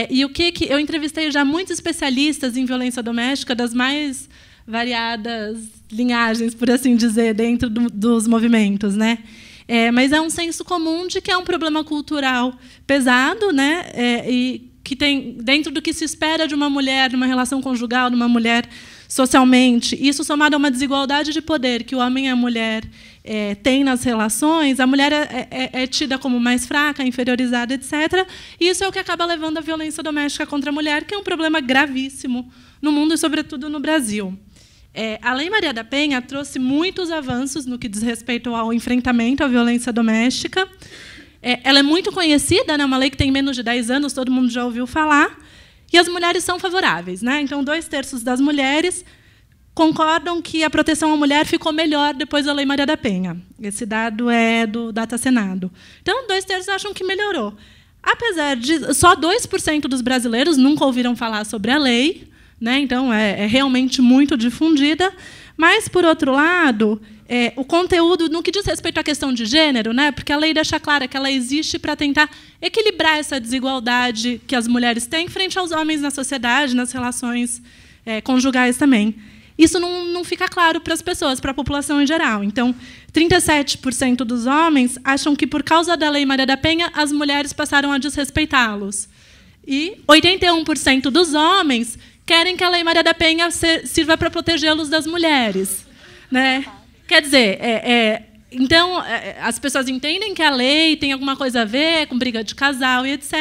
E o que eu entrevistei já muitos especialistas em violência doméstica das mais variadas linhagens, por assim dizer, dentro dos movimentos, né? Mas é um senso comum de que é um problema cultural pesado, né? E que tem dentro do que se espera de uma mulher, de uma relação conjugal, de uma mulher socialmente, isso somado a uma desigualdade de poder que o homem e a mulher têm nas relações, a mulher é tida como mais fraca, inferiorizada, etc. E isso é o que acaba levando à violência doméstica contra a mulher, que é um problema gravíssimo no mundo e, sobretudo, no Brasil. A Lei Maria da Penha trouxe muitos avanços no que diz respeito ao enfrentamento à violência doméstica. Ela é muito conhecida, né? Uma lei que tem menos de 10 anos, todo mundo já ouviu falar. E as mulheres são favoráveis, né? Então, 2/3 das mulheres concordam que a proteção à mulher ficou melhor depois da Lei Maria da Penha. Esse dado é do Data Senado. Então, 2/3 acham que melhorou. Apesar de só 2% dos brasileiros nunca ouviram falar sobre a lei, né? Então, é realmente muito difundida. Mas, por outro lado, o conteúdo, no que diz respeito à questão de gênero, né? Porque a lei deixa clara que ela existe para tentar equilibrar essa desigualdade que as mulheres têm frente aos homens na sociedade, nas relações conjugais também. Isso não fica claro para as pessoas, para a população em geral. Então, 37% dos homens acham que, por causa da Lei Maria da Penha, as mulheres passaram a desrespeitá-los. E 81% dos homens querem que a Lei Maria da Penha sirva para protegê-los das mulheres, né? Quer dizer, então, as pessoas entendem que a lei tem alguma coisa a ver com briga de casal e etc.,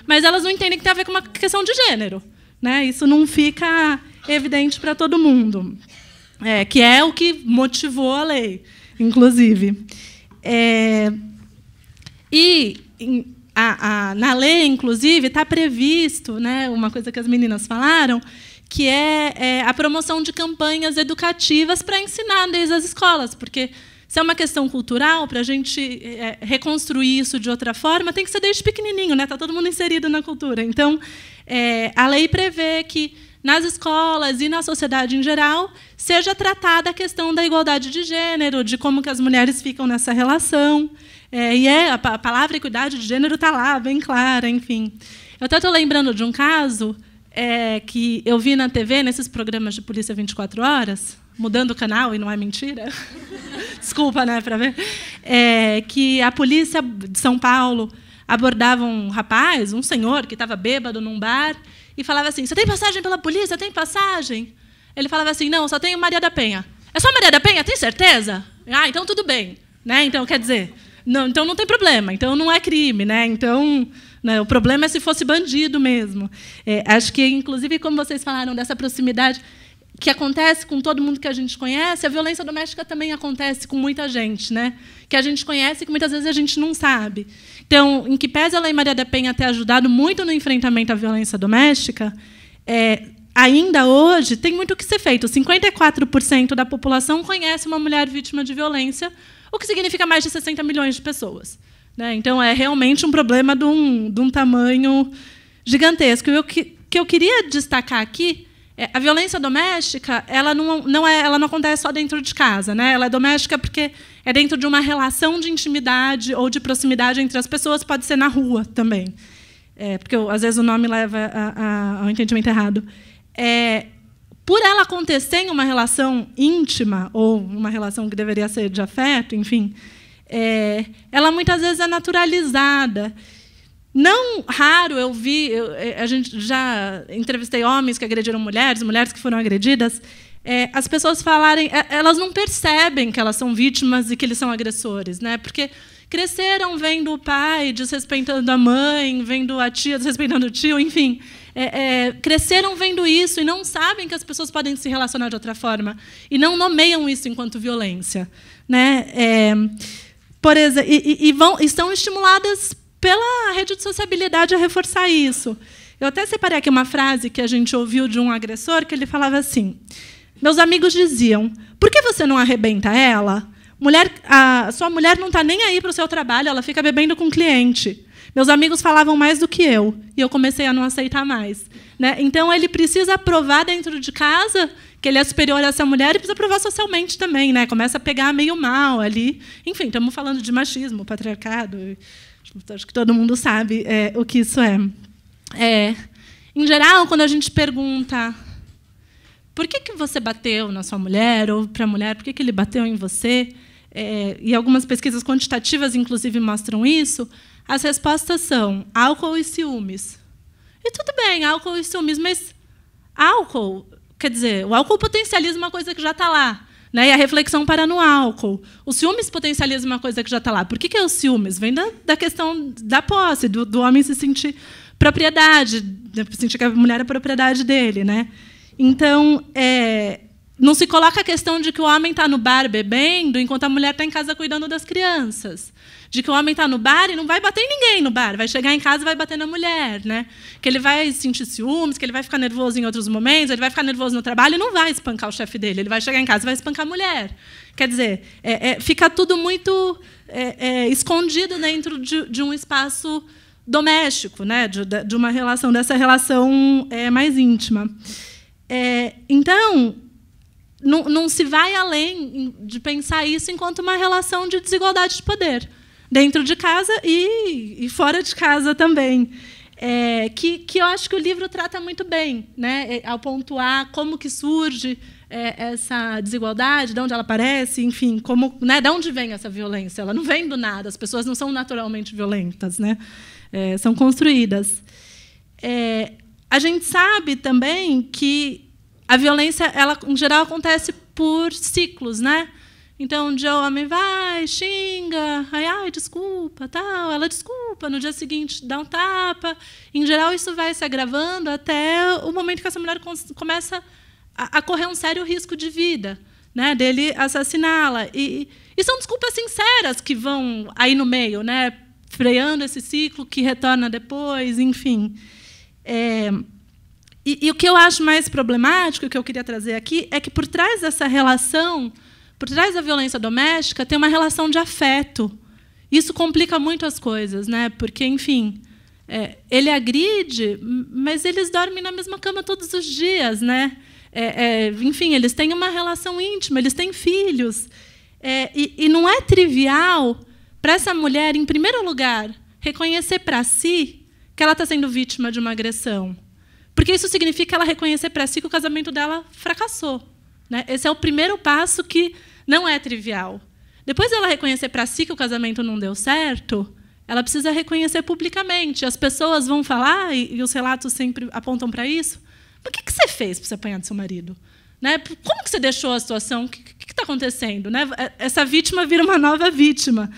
mas elas não entendem que tem a ver com uma questão de gênero, né? Isso não fica evidente para todo mundo, que é o que motivou a lei, inclusive. Na lei, inclusive, está previsto, né, uma coisa que as meninas falaram, que é a promoção de campanhas educativas para ensinar desde as escolas, porque se é uma questão cultural, para a gente reconstruir isso de outra forma, tem que ser desde pequenininho, né? Está todo mundo inserido na cultura. Então, a lei prevê que nas escolas e na sociedade em geral seja tratada a questão da igualdade de gênero, de como que as mulheres ficam nessa relação. E a palavra equidade de gênero está lá, bem clara, enfim. Eu até estou lembrando de um caso que eu vi na TV, nesses programas de polícia 24 horas, mudando o canal, e não é mentira. Desculpa, né, para ver. Que a polícia de São Paulo abordava um rapaz, um senhor, que estava bêbado num bar, e falava assim: você tem passagem pela polícia? Tem passagem? Ele falava assim: não, só tenho Maria da Penha. É só Maria da Penha? Tem certeza? Ah, então tudo bem. Né? Então, quer dizer, não, então não tem problema, então não é crime. Né? Então, né, o problema é se fosse bandido mesmo. Acho que, inclusive, como vocês falaram dessa proximidade que acontece com todo mundo que a gente conhece, a violência doméstica também acontece com muita gente, né? Que a gente conhece e que muitas vezes a gente não sabe. Então, em que pese a Lei Maria da Penha ter ajudado muito no enfrentamento à violência doméstica, ainda hoje tem muito o que ser feito. 54% da população conhece uma mulher vítima de violência, o que significa mais de 60 milhões de pessoas. Né? Então, é realmente um problema de um tamanho gigantesco. E o que eu queria destacar aqui a violência doméstica, ela não acontece só dentro de casa, né? Ela é doméstica porque é dentro de uma relação de intimidade ou de proximidade entre as pessoas, pode ser na rua também. Porque, às vezes, o nome leva ao entendimento errado. Por ela acontecer em uma relação íntima, ou uma relação que deveria ser de afeto, enfim, ela muitas vezes é naturalizada. Não raro a gente já entrevistei homens que agrediram mulheres que foram agredidas, as pessoas falarem, elas não percebem que elas são vítimas e que eles são agressores, né? Porque cresceram vendo o pai desrespeitando a mãe, vendo a tia desrespeitando o tio, enfim, cresceram vendo isso e não sabem que as pessoas podem se relacionar de outra forma e não nomeiam isso enquanto violência, né? Por exemplo, estão estimuladas pela rede de sociabilidade a reforçar isso. Eu até separei aqui uma frase que a gente ouviu de um agressor, que ele falava assim: meus amigos diziam, por que você não arrebenta ela? A sua mulher não está nem aí para o seu trabalho, ela fica bebendo com o cliente. Meus amigos falavam mais do que eu, e eu comecei a não aceitar mais. Né? Então, ele precisa provar dentro de casa que ele é superior a essa mulher e precisa provar socialmente também. Né? Começa a pegar meio mal ali. Enfim, estamos falando de machismo, patriarcado. Acho que todo mundo sabe o que isso é. Em geral, quando a gente pergunta por que você bateu na sua mulher, ou para a mulher, por que ele bateu em você, e algumas pesquisas quantitativas, inclusive, mostram isso, as respostas são álcool e ciúmes. E tudo bem, álcool e ciúmes, mas álcool, quer dizer, o álcool potencializa uma coisa que já está lá. Né? E a reflexão para no álcool. O ciúmes potencializa uma coisa que já está lá. Por que é o ciúmes? Vem da questão da posse, do homem se sentir propriedade, sentir que a mulher é propriedade dele. Né? Então, não se coloca a questão de que o homem está no bar bebendo enquanto a mulher está em casa cuidando das crianças. De que o homem está no bar e não vai bater em ninguém no bar, vai chegar em casa e vai bater na mulher. Né? Que ele vai sentir ciúmes, que ele vai ficar nervoso em outros momentos, ele vai ficar nervoso no trabalho e não vai espancar o chefe dele, ele vai chegar em casa e vai espancar a mulher. Quer dizer, fica tudo muito escondido dentro de um espaço doméstico, né? de uma relação, dessa relação mais íntima. Então, não se vai além de pensar isso enquanto uma relação de desigualdade de poder, dentro de casa e fora de casa também. Que eu acho que o livro trata muito bem, né? Ao pontuar como que surge essa desigualdade, de onde ela aparece, enfim, né? De onde vem essa violência. Ela não vem do nada, as pessoas não são naturalmente violentas, né? São construídas. A gente sabe também que a violência, ela, em geral, acontece por ciclos, né? Então, um dia o homem vai, xinga, ai, desculpa, tal, ela desculpa, no dia seguinte dá um tapa. Em geral, isso vai se agravando até o momento que essa mulher começa a correr um sério risco de vida, né, dele assassiná-la. E são desculpas sinceras que vão aí no meio, né, freando esse ciclo que retorna depois, enfim. E o que eu acho mais problemático, o que eu queria trazer aqui, é que por trás dessa relação, por trás da violência doméstica, tem uma relação de afeto. Isso complica muito as coisas, né? Porque, enfim, ele agride, mas eles dormem na mesma cama todos os dias, né? Enfim, eles têm uma relação íntima, eles têm filhos. E não é trivial para essa mulher, em primeiro lugar, reconhecer para si que ela está sendo vítima de uma agressão. Porque isso significa ela reconhecer para si que o casamento dela fracassou, né? Esse é o primeiro passo que não é trivial. Depois dela reconhecer para si que o casamento não deu certo, ela precisa reconhecer publicamente. As pessoas vão falar, e os relatos sempre apontam para isso, mas o que você fez para você apanhar do seu marido? Né? Como que você deixou a situação? O que está acontecendo? Né? Essa vítima vira uma nova vítima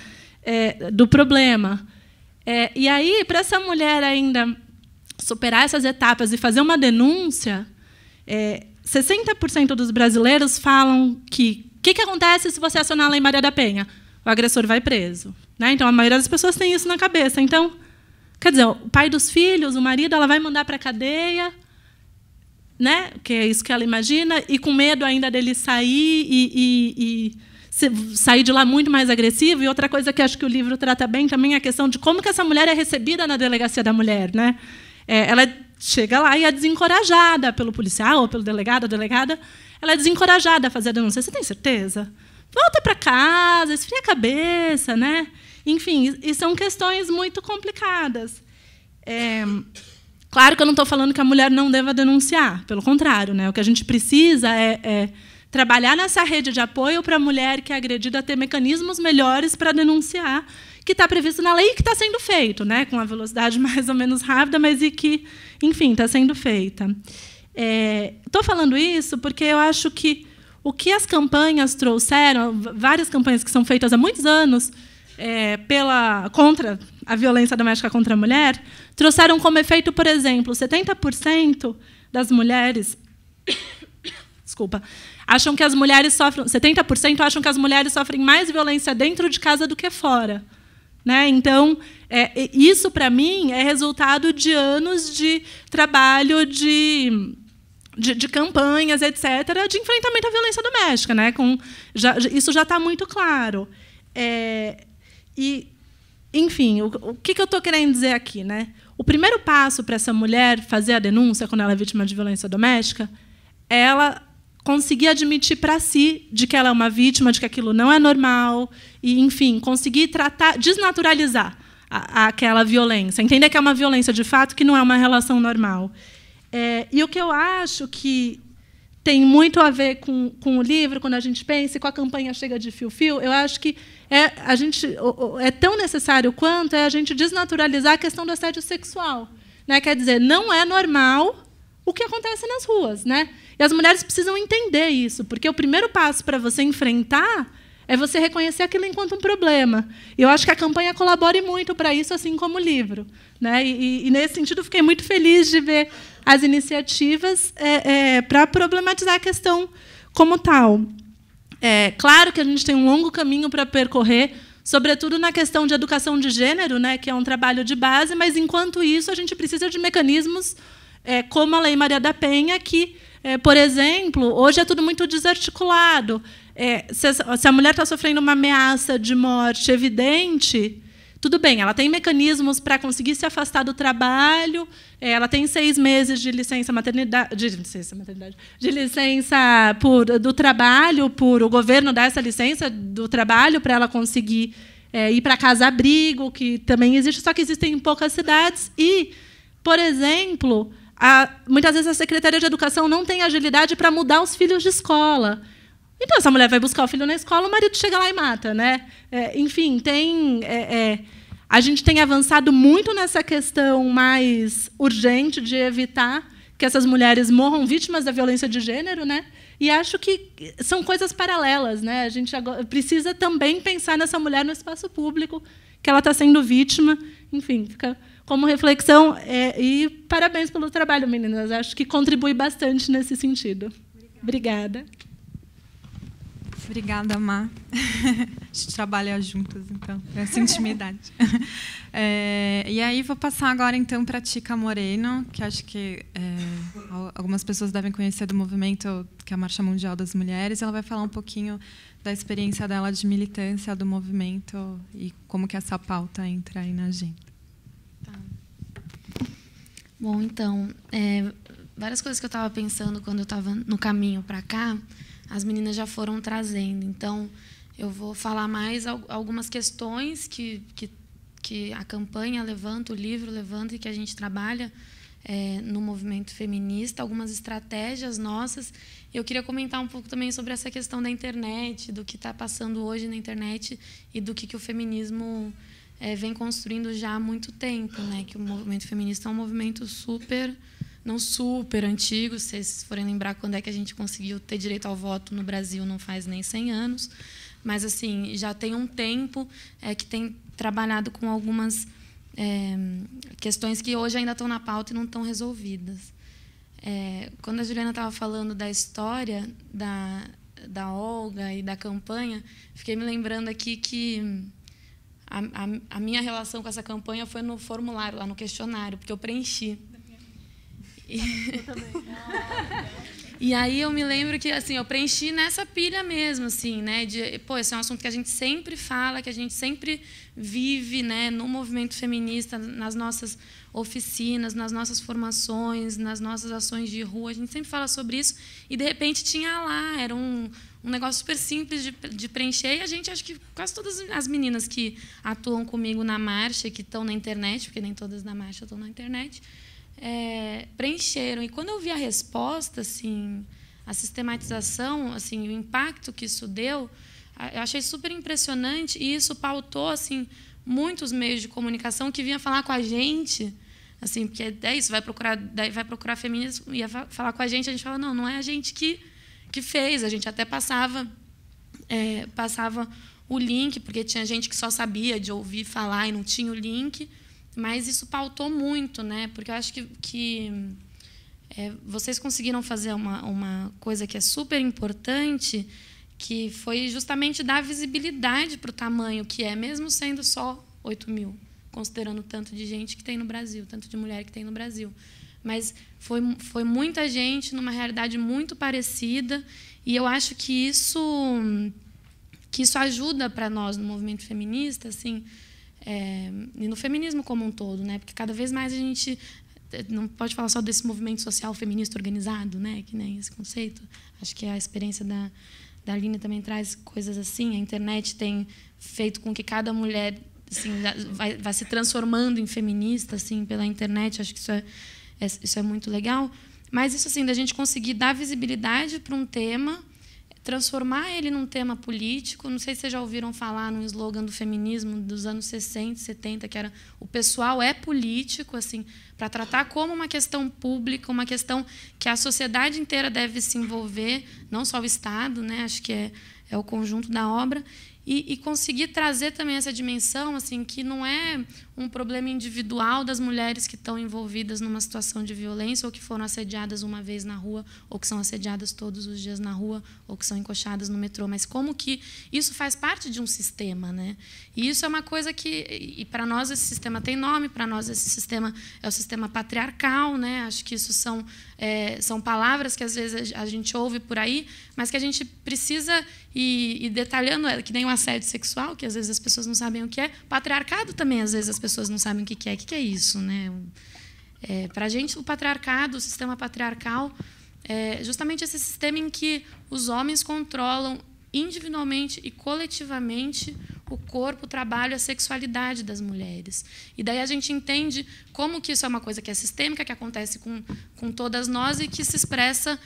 do problema. E aí, para essa mulher ainda superar essas etapas e fazer uma denúncia, 60% dos brasileiros falam que o que acontece se você acionar a Lei Maria da Penha? O agressor vai preso. Né? Então, a maioria das pessoas tem isso na cabeça. Então, quer dizer, o pai dos filhos, o marido, ela vai mandar para a cadeia, né? Que é isso que ela imagina, e com medo ainda dele sair e sair de lá muito mais agressivo. E outra coisa que acho que o livro trata bem também é a questão de como que essa mulher é recebida na delegacia da mulher. Né? Ela chega lá e é desencorajada pelo policial ou pelo delegado ou delegada. Ela é desencorajada a fazer a denúncia. Você tem certeza? Volta para casa, esfria a cabeça. Né? Enfim, e são questões muito complicadas. Claro que eu não estou falando que a mulher não deva denunciar. Pelo contrário, né? O que a gente precisa é trabalhar nessa rede de apoio para a mulher que é agredida ter mecanismos melhores para denunciar, que está previsto na lei e que está sendo feito, né? Com a velocidade mais ou menos rápida, mas e que, enfim, está sendo feita. Estou falando isso porque eu acho que o que as campanhas trouxeram, várias campanhas que são feitas há muitos anos contra a violência doméstica contra a mulher, trouxeram como efeito, por exemplo, 70% das mulheres acham que as mulheres sofrem, 70% acham que as mulheres sofrem mais violência dentro de casa do que fora. Né? Então, isso, para mim, é resultado de anos de trabalho de campanhas, etc., de enfrentamento à violência doméstica. Né? Isso já está muito claro. Enfim, o que eu estou querendo dizer aqui? Né? O primeiro passo para essa mulher fazer a denúncia quando ela é vítima de violência doméstica é ela conseguir admitir para si de que ela é uma vítima, de que aquilo não é normal, e, enfim, conseguir desnaturalizar aquela violência, entender que é uma violência de fato, que não é uma relação normal. E o que eu acho que tem muito a ver com o livro, quando a gente pensa, e com a campanha Chega de Fio-Fio, eu acho que é tão necessário quanto a gente desnaturalizar a questão do assédio sexual. Né? Quer dizer, não é normal o que acontece nas ruas. Né? E as mulheres precisam entender isso, porque o primeiro passo para você enfrentar é você reconhecer aquilo enquanto um problema. E eu acho que a campanha colabora muito para isso, assim como o livro. Né? E, nesse sentido, fiquei muito feliz de ver as iniciativas para problematizar a questão como tal. Claro que a gente tem um longo caminho para percorrer, sobretudo na questão de educação de gênero, né, que é um trabalho de base, mas, enquanto isso, a gente precisa de mecanismos como a Lei Maria da Penha, que, por exemplo, hoje é tudo muito desarticulado. Se a mulher está sofrendo uma ameaça de morte evidente, tudo bem, ela tem mecanismos para conseguir se afastar do trabalho, ela tem 6 meses de licença maternidade, de licença do trabalho, o governo dá essa licença do trabalho para ela conseguir ir para casa-abrigo, que também existe, só que existem em poucas cidades. E, por exemplo, muitas vezes a Secretaria de Educação não tem agilidade para mudar os filhos de escola. Então, essa mulher vai buscar o filho na escola, o marido chega lá e mata. Né? Enfim, a gente tem avançado muito nessa questão mais urgente de evitar que essas mulheres morram vítimas da violência de gênero. Né? E acho que são coisas paralelas. Né? A gente agora precisa também pensar nessa mulher no espaço público, que ela está sendo vítima. Enfim, fica como reflexão. E parabéns pelo trabalho, meninas. Acho que contribui bastante nesse sentido. Obrigada. Obrigada, Má. A gente trabalha juntas, então, essa intimidade. E aí vou passar agora, então, para a Tica Moreno, que acho que algumas pessoas devem conhecer do movimento, que é a Marcha Mundial das Mulheres. Ela vai falar um pouquinho da experiência dela de militância do movimento e como que essa pauta entra aí na agenda. Tá. Bom, então, várias coisas que eu estava pensando quando eu estava no caminho para cá, as meninas já foram trazendo. Então, Eu vou falar mais algumas questões que a campanha levanta, o livro levanta e que a gente trabalha no movimento feminista, algumas estratégias nossas. Eu queria comentar um pouco também sobre essa questão da internet, do que está passando hoje na internet e do que o feminismo vem construindo já há muito tempo, né? Que o movimento feminista é um movimento não super antigo. Se vocês forem lembrar quando é que a gente conseguiu ter direito ao voto no Brasil, não faz nem 100 anos. Mas assim, já tem um tempo que tem trabalhado com algumas questões que hoje ainda estão na pauta e não estão resolvidas. Quando a Juliana estava falando da história da Olga e da campanha, fiquei me lembrando aqui que a minha relação com essa campanha foi no formulário, lá no questionário, porque eu preenchi. E aí eu me lembro que assim, eu preenchi nessa pilha mesmo, assim, né, esse é um assunto que a gente sempre fala, que a gente sempre vive, né, no movimento feminista, nas nossas oficinas, nas nossas formações, nas nossas ações de rua, a gente sempre fala sobre isso, e de repente tinha lá, era um negócio super simples de preencher, e a gente, acho que quase todas as meninas que atuam comigo na marcha, que estão na internet, porque nem todas na marcha estão na internet, preencheram. E quando eu vi a resposta, assim, a sistematização, assim, o impacto que isso deu, eu achei super impressionante, e isso pautou assim muitos meios de comunicação que vinham falar com a gente, assim, porque isso, vai procurar feminismo, ia falar com a gente fala, não é a gente que fez, a gente até passava o link, porque tinha gente que só sabia de ouvir falar e não tinha o link. Mas isso pautou muito, né? Porque eu acho que vocês conseguiram fazer uma coisa que é super importante, que foi justamente dar visibilidade para o tamanho que é, mesmo sendo só 8 mil, considerando o tanto de gente que tem no Brasil, tanto de mulher que tem no Brasil. Mas foi muita gente numa realidade muito parecida, e eu acho que isso ajuda para nós no movimento feminista, assim, e no feminismo como um todo, né? Porque cada vez mais a gente não pode falar só desse movimento social feminista organizado, né? Que nem esse conceito. Acho que a experiência da Aline também traz coisas assim. A internet tem feito com que cada mulher, assim, vai se transformando em feminista, assim, pela internet. Acho que isso é muito legal. Mas isso, assim, da gente conseguir dar visibilidade para um tema, transformar ele num tema político. Não sei se vocês já ouviram falar num slogan do feminismo dos anos 60, 70, que era "o pessoal é político", assim, para tratar como uma questão pública, uma questão que a sociedade inteira deve se envolver, não só o Estado, né? Acho que é o conjunto da obra. E conseguir trazer também essa dimensão, assim, que não é um problema individual das mulheres que estão envolvidas numa situação de violência, ou que foram assediadas uma vez na rua, ou que são assediadas todos os dias na rua, ou que são encoxadas no metrô, mas como que isso faz parte de um sistema, né? E isso é uma coisa e para nós esse sistema tem nome, para nós esse sistema é o sistema patriarcal, né? Acho que isso são palavras que às vezes a gente ouve por aí, mas que a gente precisa ir detalhando, que nem o assédio sexual, que às vezes as pessoas não sabem o que é. Patriarcado também, às vezes, as pessoas não sabem o que é. O que é isso, né? Para a gente, o patriarcado, o sistema patriarcal, é justamente esse sistema em que os homens controlam individualmente e coletivamente o corpo, o trabalho, a sexualidade das mulheres. E daí a gente entende como que isso é uma coisa que é sistêmica, que acontece com todas nós e que se expressa,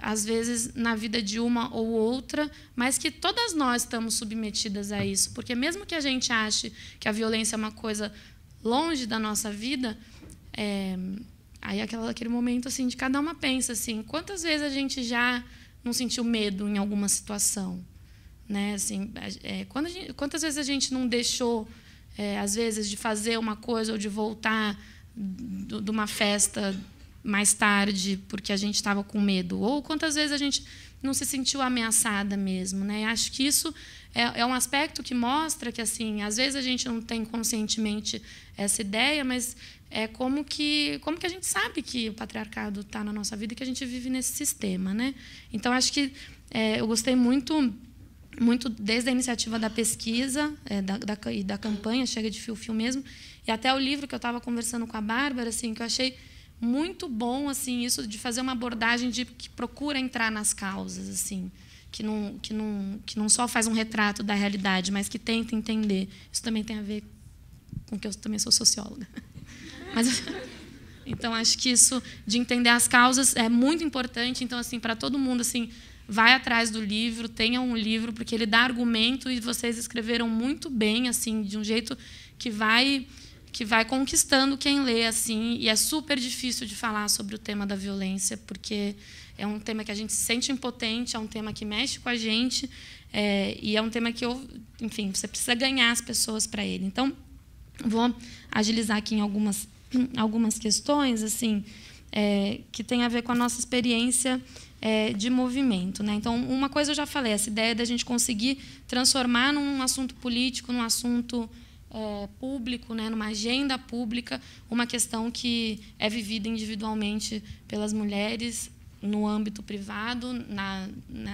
às vezes, na vida de uma ou outra, mas que todas nós estamos submetidas a isso. Porque mesmo que a gente ache que a violência é uma coisa longe da nossa vida, aí aquele momento assim, de cada uma pensa assim, quantas vezes a gente já não sentiu medo em alguma situação? Né? Assim, quantas vezes a gente não deixou, às vezes, de fazer uma coisa ou de voltar de uma festa mais tarde porque a gente estava com medo? Ou quantas vezes a gente não se sentiu ameaçada mesmo? Né? Acho que isso é um aspecto que mostra que, assim, às vezes a gente não tem conscientemente essa ideia, mas como que a gente sabe que o patriarcado está na nossa vida e que a gente vive nesse sistema. Né? Então, acho que eu gostei muito desde a iniciativa da pesquisa e da campanha Chega de Fio-Fio mesmo, e até o livro que eu estava conversando com a Bárbara, assim, que eu achei muito bom, assim, isso de fazer uma abordagem que procura entrar nas causas, assim, não só faz um retrato da realidade, mas que tenta entender. Isso também tem a ver com que eu também sou socióloga. Mas, então, acho que isso de entender as causas é muito importante. Então, assim, para todo mundo, assim, vai atrás do livro, tenha um livro, porque ele dá argumento e vocês escreveram muito bem, assim, de um jeito que vai conquistando quem lê, assim, e é super difícil de falar sobre o tema da violência, porque é um tema que a gente se sente impotente, é um tema que mexe com a gente, e é um tema que, enfim, você precisa ganhar as pessoas para ele. Então, vou agilizar aqui em algumas questões, assim, que tem a ver com a nossa experiência de movimento, né? Então, uma coisa eu já falei, essa ideia da gente conseguir transformar num assunto político, num assunto público, né, numa agenda pública, uma questão que é vivida individualmente pelas mulheres no âmbito privado,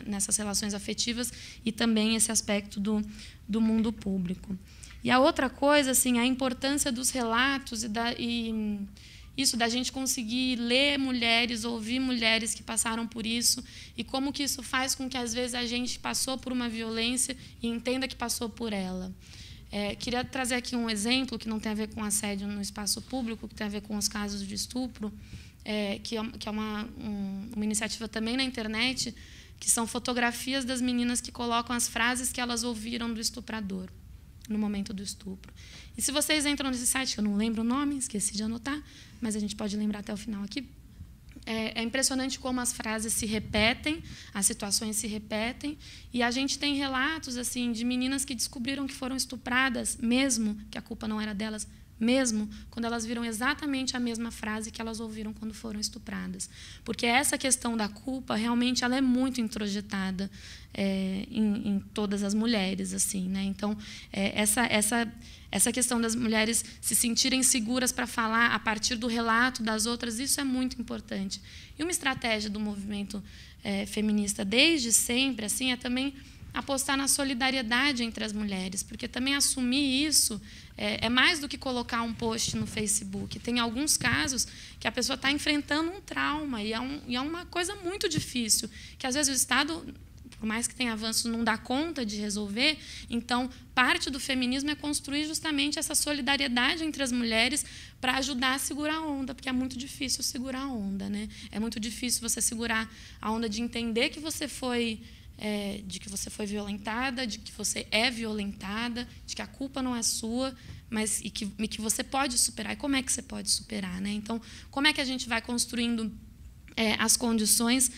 nessas relações afetivas, e também esse aspecto do mundo público. E a outra coisa, assim, a importância dos relatos e isso da gente conseguir ler mulheres, ouvir mulheres que passaram por isso, e como que isso faz com que, às vezes, a gente passou por uma violência e entenda que passou por ela. Queria trazer aqui um exemplo que não tem a ver com assédio no espaço público, que tem a ver com os casos de estupro, que é uma iniciativa também na internet, que são fotografias das meninas que colocam as frases que elas ouviram do estuprador no momento do estupro. E se vocês entram nesse site, que eu não lembro o nome, esqueci de anotar, mas a gente pode lembrar até o final aqui, é impressionante como as frases se repetem, as situações se repetem, e a gente tem relatos, assim, de meninas que descobriram que foram estupradas, mesmo que a culpa não era delas, mesmo quando elas viram exatamente a mesma frase que elas ouviram quando foram estupradas. Porque essa questão da culpa, realmente, ela é muito introjetada em todas as mulheres, assim, né? Então, essa questão das mulheres se sentirem seguras para falar a partir do relato das outras, isso é muito importante. E uma estratégia do movimento feminista desde sempre, assim, é também apostar na solidariedade entre as mulheres, porque também assumir isso é mais do que colocar um post no Facebook. Tem alguns casos que a pessoa está enfrentando um trauma, e é uma coisa muito difícil, que às vezes o Estado, por mais que tenha avanços, não dá conta de resolver. Então, parte do feminismo é construir justamente essa solidariedade entre as mulheres para ajudar a segurar a onda, porque é muito difícil segurar a onda, né? É muito difícil você segurar a onda de entender que você foi violentada, de que você é violentada, de que a culpa não é sua, mas e que você pode superar. E como é que você pode superar, né? Então, como é que a gente vai construindo as condições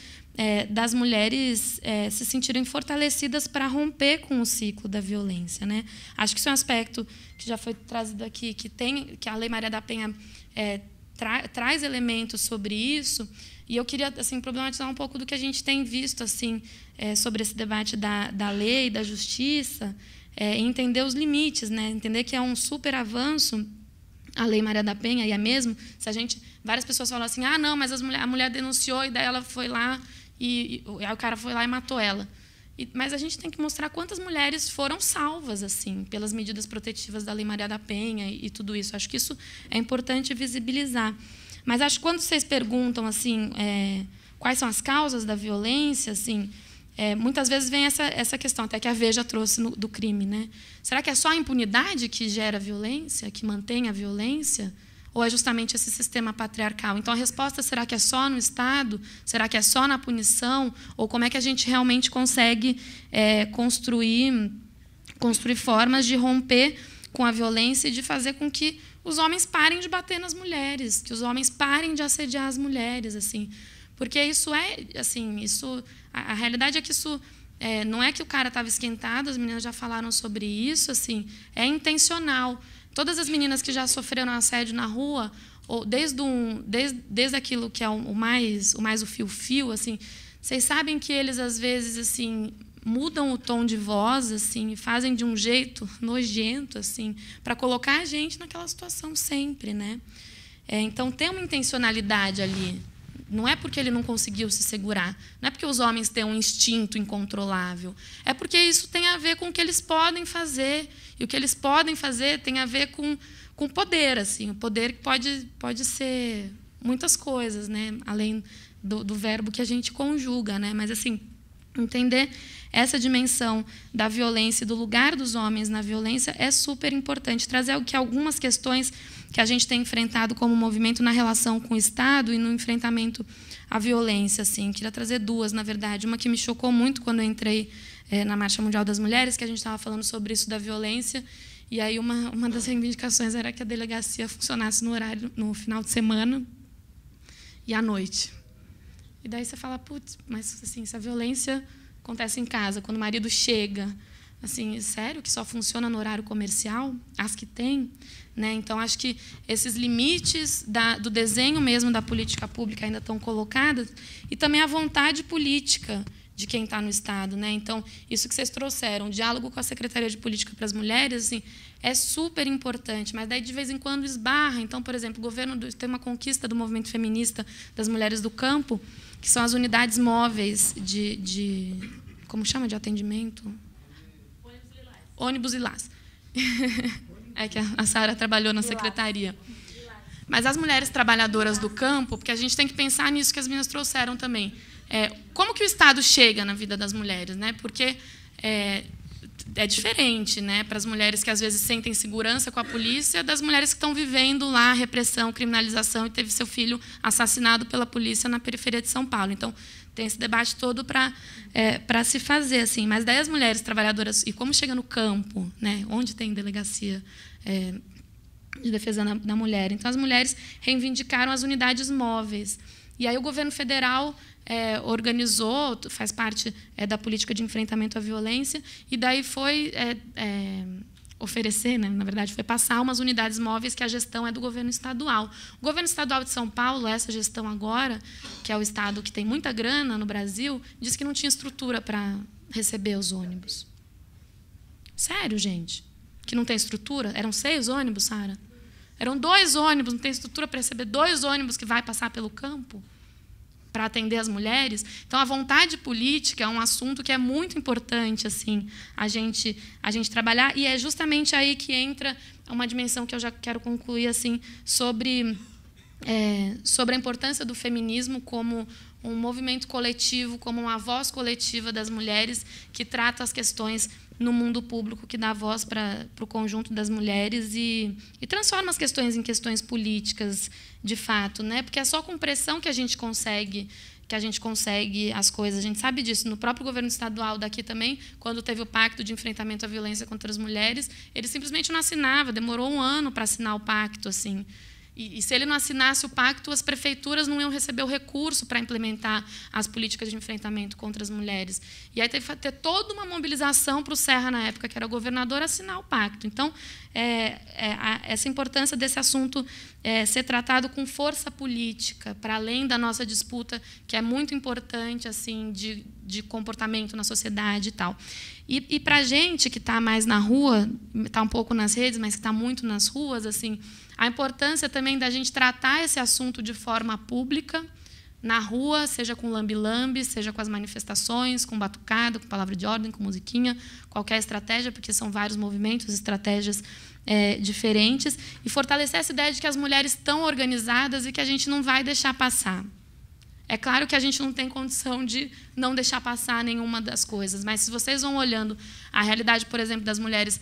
das mulheres se sentirem fortalecidas para romper com o ciclo da violência, né? Acho que isso é um aspecto que já foi trazido aqui, que a Lei Maria da Penha traz elementos sobre isso, e eu queria, assim, problematizar um pouco do que a gente tem visto, assim, sobre esse debate da lei, da justiça, entender os limites, né? Entender que é um super avanço a Lei Maria da Penha, e é mesmo, várias pessoas falam assim, não, mas a mulher denunciou e daí ela foi lá e aí o cara foi lá e matou ela. Mas a gente tem que mostrar quantas mulheres foram salvas, assim, pelas medidas protetivas da Lei Maria da Penha e tudo isso. Acho que isso é importante visibilizar. Mas acho que quando vocês perguntam, assim, quais são as causas da violência, assim, muitas vezes vem essa questão, até que a Veja trouxe do crime, né? Será que é só a impunidade que gera violência, que mantém a violência? Ou é justamente esse sistema patriarcal? Então, a resposta, será que é só no Estado? Será que é só na punição? Ou como é que a gente realmente consegue construir formas de romper com a violência e de fazer com que os homens parem de bater nas mulheres, que os homens parem de assediar as mulheres, assim? Porque isso a realidade é que isso não é que o cara estava esquentado, as meninas já falaram sobre isso, assim, é intencional. Todas as meninas que já sofreram assédio na rua, ou desde aquilo que é o mais o fio-fio, assim, vocês sabem que eles, às vezes, assim, mudam o tom de voz, assim, e fazem de um jeito nojento, assim, para colocar a gente naquela situação sempre, né? Então, tem uma intencionalidade ali. Não é porque ele não conseguiu se segurar, não é porque os homens têm um instinto incontrolável, é porque isso tem a ver com o que eles podem fazer, e o que eles podem fazer tem a ver com poder, assim, o poder que pode ser muitas coisas, né, além do verbo que a gente conjuga, né, mas assim, Entender essa dimensão da violência e do lugar dos homens na violência é super importante. Trazer algumas questões que a gente tem enfrentado como movimento na relação com o Estado e no enfrentamento à violência. Assim. Queria trazer duas, na verdade. Uma que me chocou muito quando eu entrei na Marcha Mundial das Mulheres, que a gente estava falando sobre isso da violência. E aí uma das reivindicações era que a delegacia funcionasse no final de semana e à noite. E daí você fala, putz, mas assim, se a violência acontece em casa, quando o marido chega, assim, sério que só funciona no horário comercial? As que tem? Né? Então, acho que esses limites do desenho mesmo da política pública ainda estão colocados, e também a vontade política de quem está no Estado. Né? Então, isso que vocês trouxeram, o diálogo com a Secretaria de Política para as Mulheres, assim, é super importante, mas daí de vez em quando esbarra. Então, por exemplo, o governo tem uma conquista do movimento feminista das mulheres do campo, que são as unidades móveis como chama de atendimento? Ônibus Lilás. É que a Sara trabalhou na secretaria. Mas as mulheres trabalhadoras do campo, porque a gente tem que pensar nisso que as meninas trouxeram também. Como que o Estado chega na vida das mulheres? Né? Porque é diferente, né, para as mulheres que às vezes sentem segurança com a polícia, das mulheres que estão vivendo lá repressão, criminalização e teve seu filho assassinado pela polícia na periferia de São Paulo. Então, tem esse debate todo para se fazer. Assim. Mas daí as mulheres trabalhadoras, e como chega no campo, né, onde tem delegacia de defesa da mulher. Então, as mulheres reivindicaram as unidades móveis. E aí o governo federal organizou, faz parte da política de enfrentamento à violência, e daí foi oferecer, né, na verdade, foi passar umas unidades móveis que a gestão é do governo estadual. O governo estadual de São Paulo, essa gestão agora, que é o estado que tem muita grana no Brasil, disse que não tinha estrutura para receber os ônibus. Sério, gente? Que não tem estrutura? Eram 6 ônibus, Sara? Eram 2 ônibus, não tem estrutura para receber 2 ônibus que vai passar pelo campo para atender as mulheres. Então, a vontade política é um assunto que é muito importante assim, a gente trabalhar, e é justamente aí que entra uma dimensão que eu já quero concluir assim, sobre a importância do feminismo como um movimento coletivo, como uma voz coletiva das mulheres que trata as questões no mundo público, que dá voz para o conjunto das mulheres e transforma as questões em questões políticas, de fato, né? Porque é só com pressão que a gente consegue as coisas. A gente sabe disso. No próprio governo estadual daqui também, quando teve o pacto de enfrentamento à violência contra as mulheres, ele simplesmente não assinava, demorou 1 ano para assinar o pacto, assim. E se ele não assinasse o pacto, as prefeituras não iam receber o recurso para implementar as políticas de enfrentamento contra as mulheres. E aí teve que ter toda uma mobilização para o Serra, na época, que era o governador, assinar o pacto. Então, essa importância desse assunto ser tratado com força política, para além da nossa disputa, que é muito importante assim, de comportamento na sociedade e tal. E para a gente que está mais na rua, está um pouco nas redes, mas que está muito nas ruas, assim, a importância também da gente tratar esse assunto de forma pública, na rua, seja com lambe-lambe, seja com as manifestações, com batucada, com palavra de ordem, com musiquinha, qualquer estratégia, porque são vários movimentos, estratégias diferentes, e fortalecer essa ideia de que as mulheres estão organizadas e que a gente não vai deixar passar. É claro que a gente não tem condição de não deixar passar nenhuma das coisas, mas se vocês vão olhando a realidade, por exemplo, das mulheres,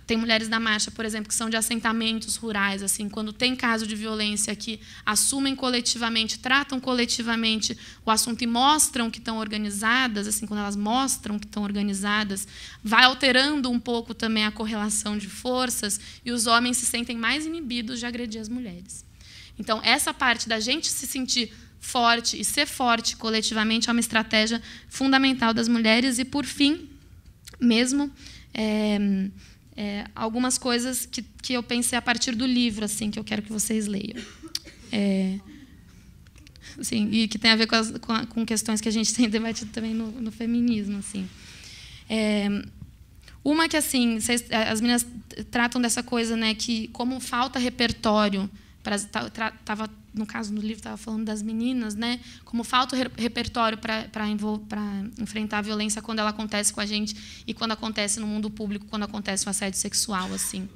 tem mulheres da marcha, por exemplo, que são de assentamentos rurais, assim, quando tem caso de violência que assumem coletivamente, tratam coletivamente o assunto e mostram que estão organizadas, assim, quando elas mostram que estão organizadas, vai alterando um pouco também a correlação de forças e os homens se sentem mais inibidos de agredir as mulheres. Então, essa parte da gente se sentir forte e ser forte coletivamente é uma estratégia fundamental das mulheres. E, por fim, mesmo algumas coisas que eu pensei a partir do livro, assim, que eu quero que vocês leiam. Assim, e que tem a ver com questões que a gente tem debatido também no feminismo. Assim. Uma que assim, as meninas tratam dessa coisa, né, que como falta repertório, no caso do livro estava falando das meninas, né, como falta repertório para enfrentar a violência quando ela acontece com a gente e quando acontece no mundo público, quando acontece o assédio sexual, assim.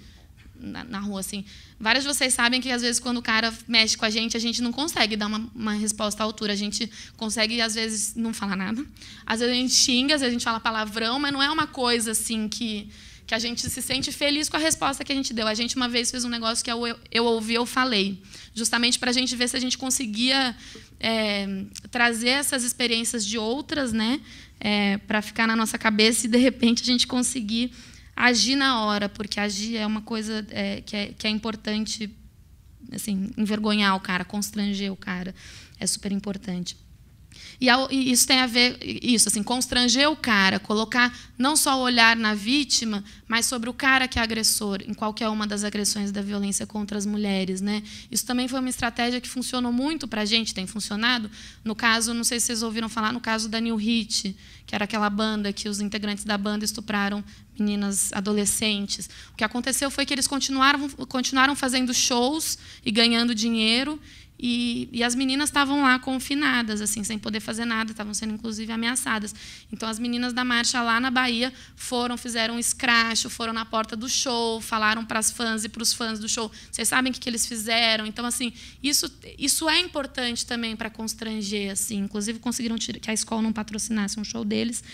na rua, assim. Várias de vocês sabem que, às vezes, quando o cara mexe com a gente não consegue dar uma resposta à altura. A gente consegue, às vezes, não falar nada. Às vezes a gente xinga, às vezes a gente fala palavrão, mas não é uma coisa assim que a gente se sente feliz com a resposta que a gente deu. A gente, uma vez, fez um negócio que eu ouvi, eu falei. Justamente para a gente ver se a gente conseguia trazer essas experiências de outras, né, para ficar na nossa cabeça e, de repente, a gente conseguir agir na hora, porque agir é uma coisa que é importante, assim, envergonhar o cara, constranger o cara, é super importante. E isso tem a ver, assim, constranger o cara, colocar não só o olhar na vítima, mas sobre o cara que é agressor, em qualquer uma das agressões da violência contra as mulheres, né? Isso também foi uma estratégia que funcionou muito para a gente, tem funcionado. No caso, não sei se vocês ouviram falar, no caso da New Hit, que era aquela banda que os integrantes da banda estupraram meninas adolescentes. O que aconteceu foi que eles continuaram fazendo shows e ganhando dinheiro, e as meninas estavam lá confinadas, assim, sem poder fazer nada, estavam sendo, inclusive, ameaçadas. Então, as meninas da marcha lá na Bahia fizeram um escracho, foram na porta do show, falaram para as fãs e para os fãs do show. Vocês sabem o que eles fizeram? Então, assim, isso é importante também para constranger, assim. Inclusive, conseguiram que a escola não patrocinasse um show deles.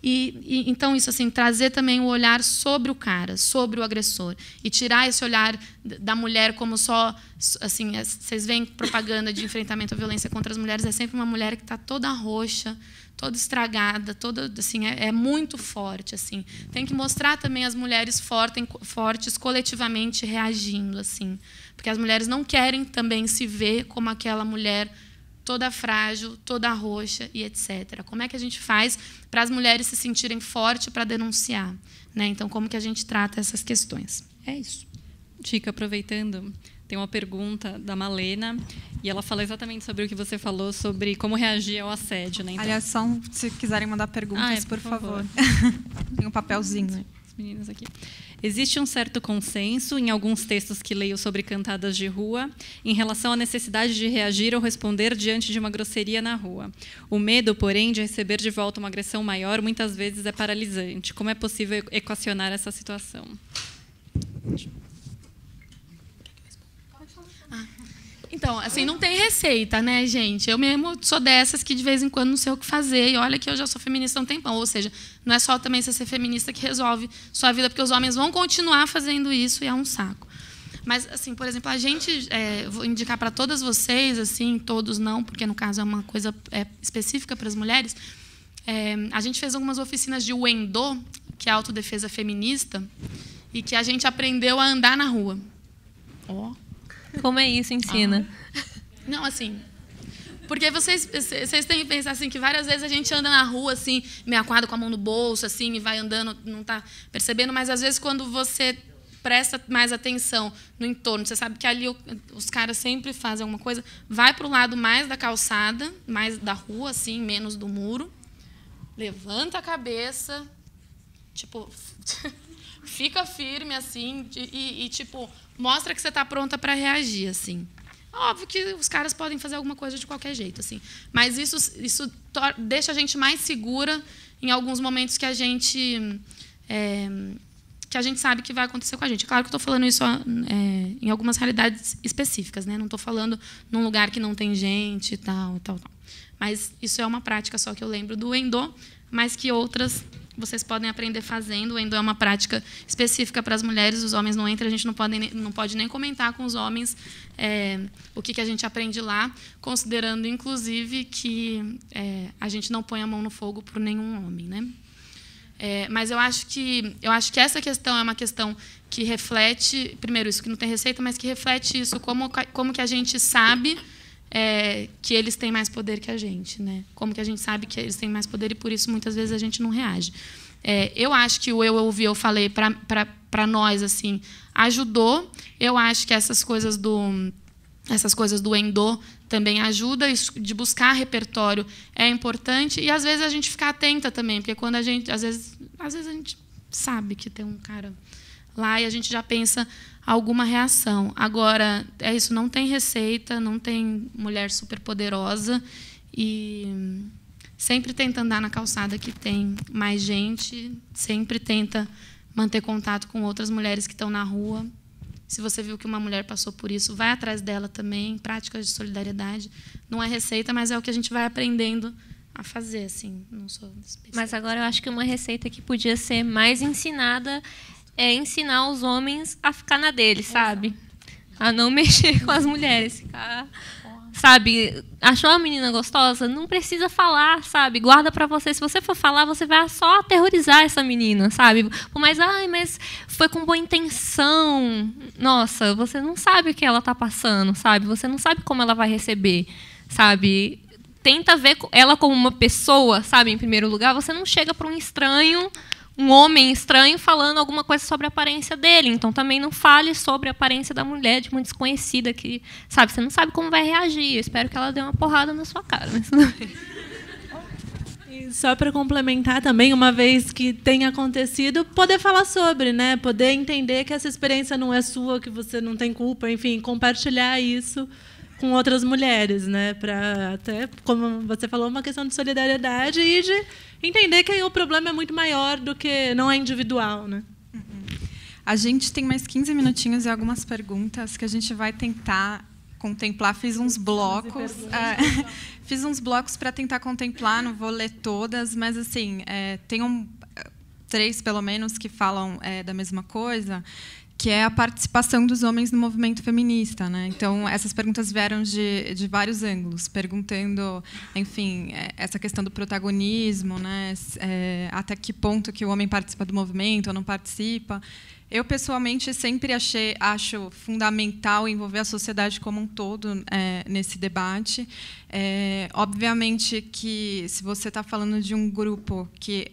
Então, isso, assim, trazer também o olhar sobre o cara, sobre o agressor, e tirar esse olhar da mulher como só, assim, vocês veem propaganda de enfrentamento à violência contra as mulheres, é sempre uma mulher que está toda roxa, toda estragada, toda, assim, é muito forte, assim. Tem que mostrar também as mulheres fortes coletivamente reagindo, assim, porque as mulheres não querem também se ver como aquela mulher toda frágil, toda roxa e etc. Como é que a gente faz para as mulheres se sentirem fortes para denunciar, né? Então, como que a gente trata essas questões? É isso. Chica, aproveitando, tem uma pergunta da Malena, e ela fala exatamente sobre o que você falou, sobre como reagir ao assédio, né? Então, aliás, só se quiserem mandar perguntas, por favor. Tem um papelzinho, né? Meninas aqui. Existe um certo consenso em alguns textos que leio sobre cantadas de rua em relação à necessidade de reagir ou responder diante de uma grosseria na rua. O medo, porém, de receber de volta uma agressão maior muitas vezes é paralisante. Como é possível equacionar essa situação? Então, assim, não tem receita, né, gente? Eu mesmo sou dessas que de vez em quando não sei o que fazer. E olha que eu já sou feminista há um tempão. Ou seja, não é só também você ser feminista que resolve sua vida, porque os homens vão continuar fazendo isso e é um saco. Mas, assim, por exemplo, a gente, vou indicar para todas vocês, assim, todos não, porque no caso é uma coisa específica para as mulheres. A gente fez algumas oficinas de Wendô, que é autodefesa feminista, e que a gente aprendeu a andar na rua. Ó. Como é isso? Ensina. Não, assim, porque vocês têm que pensar assim, que várias vezes a gente anda na rua, assim, meio aquado com a mão no bolso, assim, e vai andando, não está percebendo, mas às vezes quando você presta mais atenção no entorno, você sabe que ali os caras sempre fazem alguma coisa, vai para o lado mais da calçada, mais da rua, assim, menos do muro, levanta a cabeça, tipo, fica firme, assim, e tipo, mostra que você está pronta para reagir, assim. Óbvio que os caras podem fazer alguma coisa de qualquer jeito, assim, mas isso deixa a gente mais segura em alguns momentos que a gente sabe que vai acontecer com a gente. Claro que eu estou falando isso em algumas realidades específicas, né? Não estou falando num lugar que não tem gente e tal. Mas isso é uma prática só que eu lembro do Wendô, mas que outras vocês podem aprender fazendo. O Wendô é uma prática específica para as mulheres, os homens não entram, a gente não pode nem comentar com os homens o que a gente aprende lá, considerando, inclusive, que a gente não põe a mão no fogo por nenhum homem, né? Mas eu acho que essa questão é uma questão que reflete, primeiro, isso que não tem receita, mas que reflete isso, como que a gente sabe que eles têm mais poder que a gente, né? Como que a gente sabe que eles têm mais poder e, por isso, muitas vezes a gente não reage. Eu acho que o eu ouvi, eu falei, para nós, assim, ajudou. Eu acho que essas coisas do Wendô também ajuda, de buscar repertório é importante, e às vezes a gente ficar atenta também, porque quando a gente, às vezes a gente sabe que tem um cara lá e a gente já pensa alguma reação. Agora, isso, não tem receita, não tem mulher superpoderosa, e sempre tenta andar na calçada que tem mais gente, sempre tenta manter contato com outras mulheres que estão na rua, Se você viu que uma mulher passou por isso, vai atrás dela também, práticas de solidariedade. Não é receita, mas é o que a gente vai aprendendo a fazer, assim. Não sou especialista. Mas agora eu acho que uma receita que podia ser mais ensinada é ensinar os homens a ficar na deles, sabe? A não mexer com as mulheres, ficar... Sabe, achou a menina gostosa? Não precisa falar, sabe? Guarda pra você. Se você for falar, você vai só aterrorizar essa menina, sabe? Mas, mas foi com boa intenção. Nossa, você não sabe o que ela tá passando, sabe? Você não sabe como ela vai receber, sabe? Tenta ver ela como uma pessoa, sabe? Em primeiro lugar, você não chega para um estranho, um homem estranho, falando alguma coisa sobre a aparência dele. Então, também não fale sobre a aparência da mulher de uma desconhecida que, sabe, você não sabe como vai reagir. Eu espero que ela dê uma porrada na sua cara. Mas não... E só para complementar também, uma vez que tenha acontecido, poder falar sobre, né? Poder entender que essa experiência não é sua, que você não tem culpa, enfim, compartilhar isso com outras mulheres, né? Para até, como você falou, uma questão de solidariedade e de entender que o problema é muito maior do que não é individual, né? A gente tem mais 15 minutinhos e algumas perguntas que a gente vai tentar contemplar. Fiz uns blocos. Fiz uns blocos para tentar contemplar, não vou ler todas, mas assim, tem 3, pelo menos, que falam da mesma coisa, que é a participação dos homens no movimento feminista, né? Então, essas perguntas vieram de vários ângulos, perguntando, enfim, essa questão do protagonismo, né? Até que ponto que o homem participa do movimento ou não participa. Eu, pessoalmente, sempre acho fundamental envolver a sociedade como um todo nesse debate. Obviamente que, se você está falando de um grupo que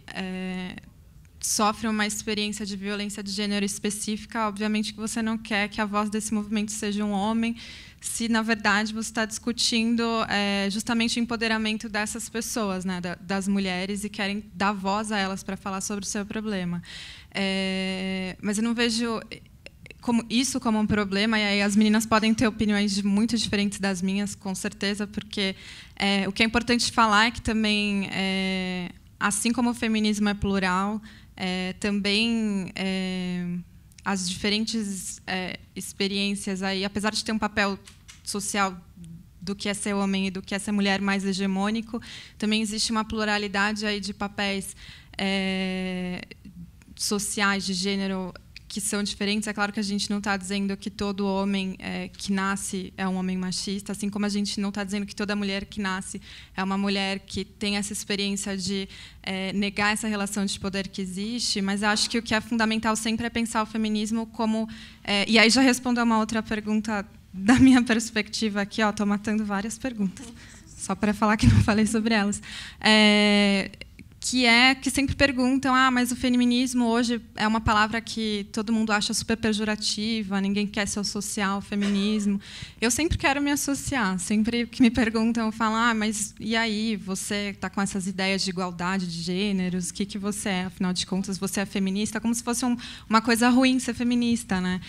sofre uma experiência de violência de gênero específica, obviamente que você não quer que a voz desse movimento seja um homem, se, na verdade, você está discutindo justamente o empoderamento dessas pessoas, né, das mulheres, e querem dar voz a elas para falar sobre o seu problema. Mas eu não vejo isso como um problema, e aí as meninas podem ter opiniões muito diferentes das minhas, com certeza, porque o que é importante falar é que também, assim como o feminismo é plural, também as diferentes experiências, aí, apesar de ter um papel social do que é ser homem e do que é ser mulher mais hegemônico, também existe uma pluralidade aí de papéis sociais de gênero que são diferentes. É claro que a gente não está dizendo que todo homem que nasce é um homem machista, assim como a gente não está dizendo que toda mulher que nasce é uma mulher que tem essa experiência de negar essa relação de poder que existe, mas acho que o que é fundamental sempre é pensar o feminismo como... e aí já respondo a uma outra pergunta da minha perspectiva aqui, estou matando várias perguntas, só para falar que não falei sobre elas. Que sempre perguntam, mas o feminismo hoje é uma palavra que todo mundo acha super pejorativa, ninguém quer se associar ao feminismo. Eu sempre quero me associar, sempre que me perguntam, eu falo, mas e aí, você está com essas ideias de igualdade de gêneros, o que você é? Afinal de contas, você é feminista? Como se fosse uma coisa ruim ser feminista, né?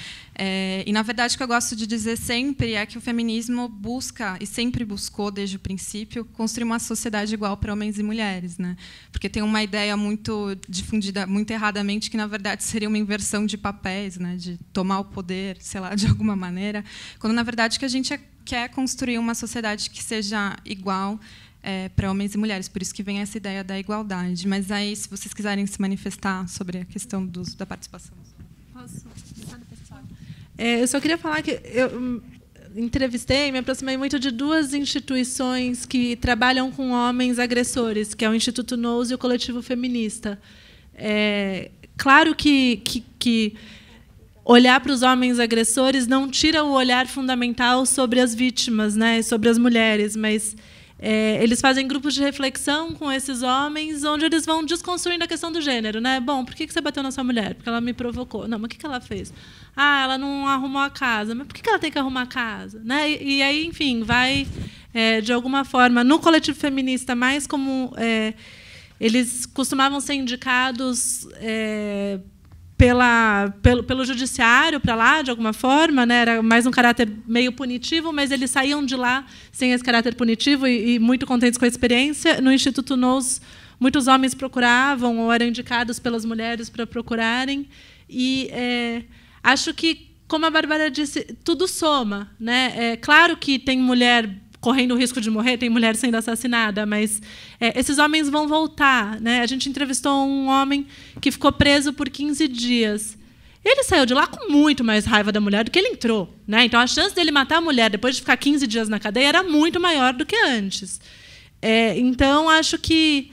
E, na verdade, o que eu gosto de dizer sempre é que o feminismo busca, e sempre buscou desde o princípio, construir uma sociedade igual para homens e mulheres, né? Porque tem uma ideia muito difundida, muito erradamente, que, na verdade, seria uma inversão de papéis, né? De tomar o poder, sei lá, de alguma maneira, quando, na verdade, o que a gente quer construir uma sociedade que seja igual para homens e mulheres. Por isso que vem essa ideia da igualdade. Mas aí, se vocês quiserem se manifestar sobre a questão da participação. Posso? Eu só queria falar que eu entrevistei, me aproximei muito de 2 instituições que trabalham com homens agressores, que é o Instituto Nous e o Coletivo Feminista. Claro que olhar para os homens agressores não tira o olhar fundamental sobre as vítimas, né, sobre as mulheres, mas eles fazem grupos de reflexão com esses homens, onde eles vão desconstruindo a questão do gênero, né? Bom, por que você bateu na sua mulher? Porque ela me provocou. Não, mas o que ela fez? Ela não arrumou a casa. Mas por que ela tem que arrumar a casa? Né? E aí, enfim, vai, de alguma forma, no coletivo feminista, mais como eles costumavam ser indicados pelo judiciário para lá, de alguma forma, né? Era mais um caráter meio punitivo, mas eles saíam de lá sem esse caráter punitivo e muito contentes com a experiência. No Instituto Nous, muitos homens procuravam ou eram indicados pelas mulheres para procurarem. E acho que como a Bárbara disse, tudo soma, né? É claro que tem mulher correndo o risco de morrer, tem mulher sendo assassinada, mas esses homens vão voltar, né? A gente entrevistou um homem que ficou preso por 15 dias. Ele saiu de lá com muito mais raiva da mulher do que ele entrou, né? Então, a chance dele matar a mulher depois de ficar 15 dias na cadeia era muito maior do que antes. Então, acho que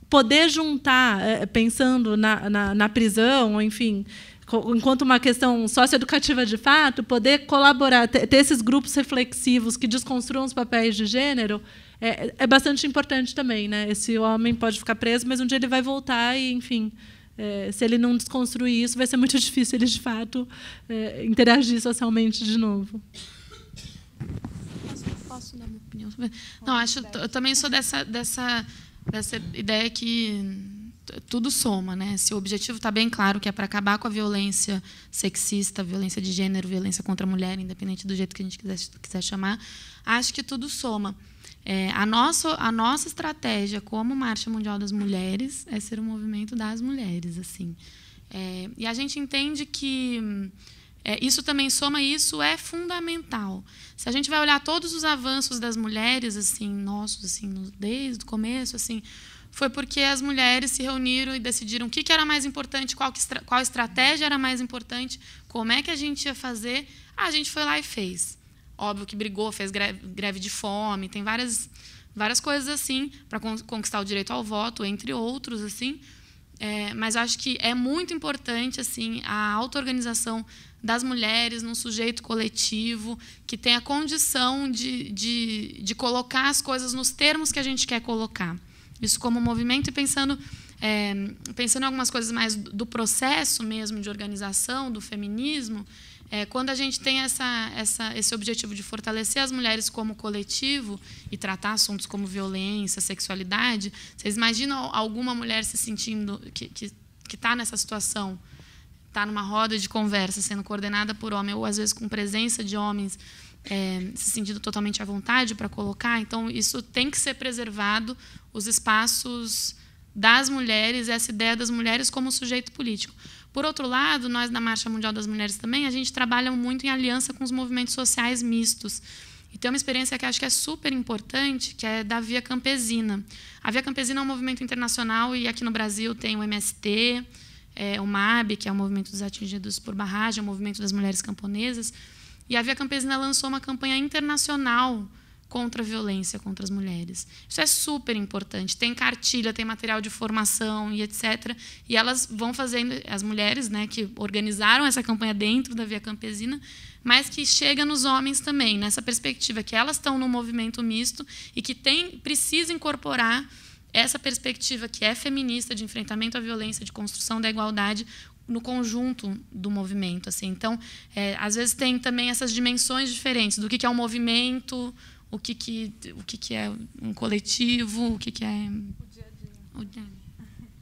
poder juntar, pensando na prisão, enfim, enquanto uma questão socioeducativa de fato, poder colaborar, ter esses grupos reflexivos que desconstruam os papéis de gênero é bastante importante também, né? Esse homem pode ficar preso, mas um dia ele vai voltar e, enfim, se ele não desconstruir isso, vai ser muito difícil ele, de fato, interagir socialmente de novo. Posso dar minha opinião? Não, eu também sou dessa ideia que tudo soma, né? Se o objetivo está bem claro, que é para acabar com a violência sexista, violência de gênero, violência contra a mulher, independente do jeito que a gente quiser chamar, acho que tudo soma. A nossa estratégia como Marcha Mundial das Mulheres é ser um movimento das mulheres, assim. E a gente entende que isso também soma, e isso é fundamental. Se a gente vai olhar todos os avanços das mulheres, assim, nossos, assim, desde o começo, assim, foi porque as mulheres se reuniram e decidiram o que era mais importante, qual estratégia era mais importante, como é que a gente ia fazer. A gente foi lá e fez. Óbvio que brigou, fez greve de fome, tem várias coisas assim para conquistar o direito ao voto, entre outros, assim. Mas acho que é muito importante, assim, a auto-organização das mulheres num sujeito coletivo que tenha condição de colocar as coisas nos termos que a gente quer colocar. Isso como movimento, e pensando em algumas coisas mais do processo mesmo de organização, do feminismo, quando a gente tem esse objetivo de fortalecer as mulheres como coletivo e tratar assuntos como violência, sexualidade, vocês imaginam alguma mulher se sentindo que está nessa situação, está numa roda de conversa, sendo coordenada por homem, ou às vezes com presença de homens, se sentindo totalmente à vontade para colocar? Então, isso tem que ser preservado, os espaços das mulheres, essa ideia das mulheres como sujeito político. Por outro lado, nós, na Marcha Mundial das Mulheres também, a gente trabalha muito em aliança com os movimentos sociais mistos. E tem uma experiência que acho que é super importante, que é da Via Campesina. A Via Campesina é um movimento internacional, e aqui no Brasil tem o MST, o MAB, que é o Movimento dos Atingidos por Barragem, o Movimento das Mulheres Camponesas. E a Via Campesina lançou uma campanha internacional contra a violência contra as mulheres. Isso é super importante. Tem cartilha, tem material de formação e etc. E elas vão fazendo, as mulheres, né, que organizaram essa campanha dentro da Via Campesina, mas que chega nos homens também, nessa perspectiva que elas estão no movimento misto e que precisa incorporar essa perspectiva que é feminista, de enfrentamento à violência, de construção da igualdade, no conjunto do movimento, assim. Então, às vezes tem também essas dimensões diferentes do que é um movimento, o que é um coletivo, o que é o dia a dia.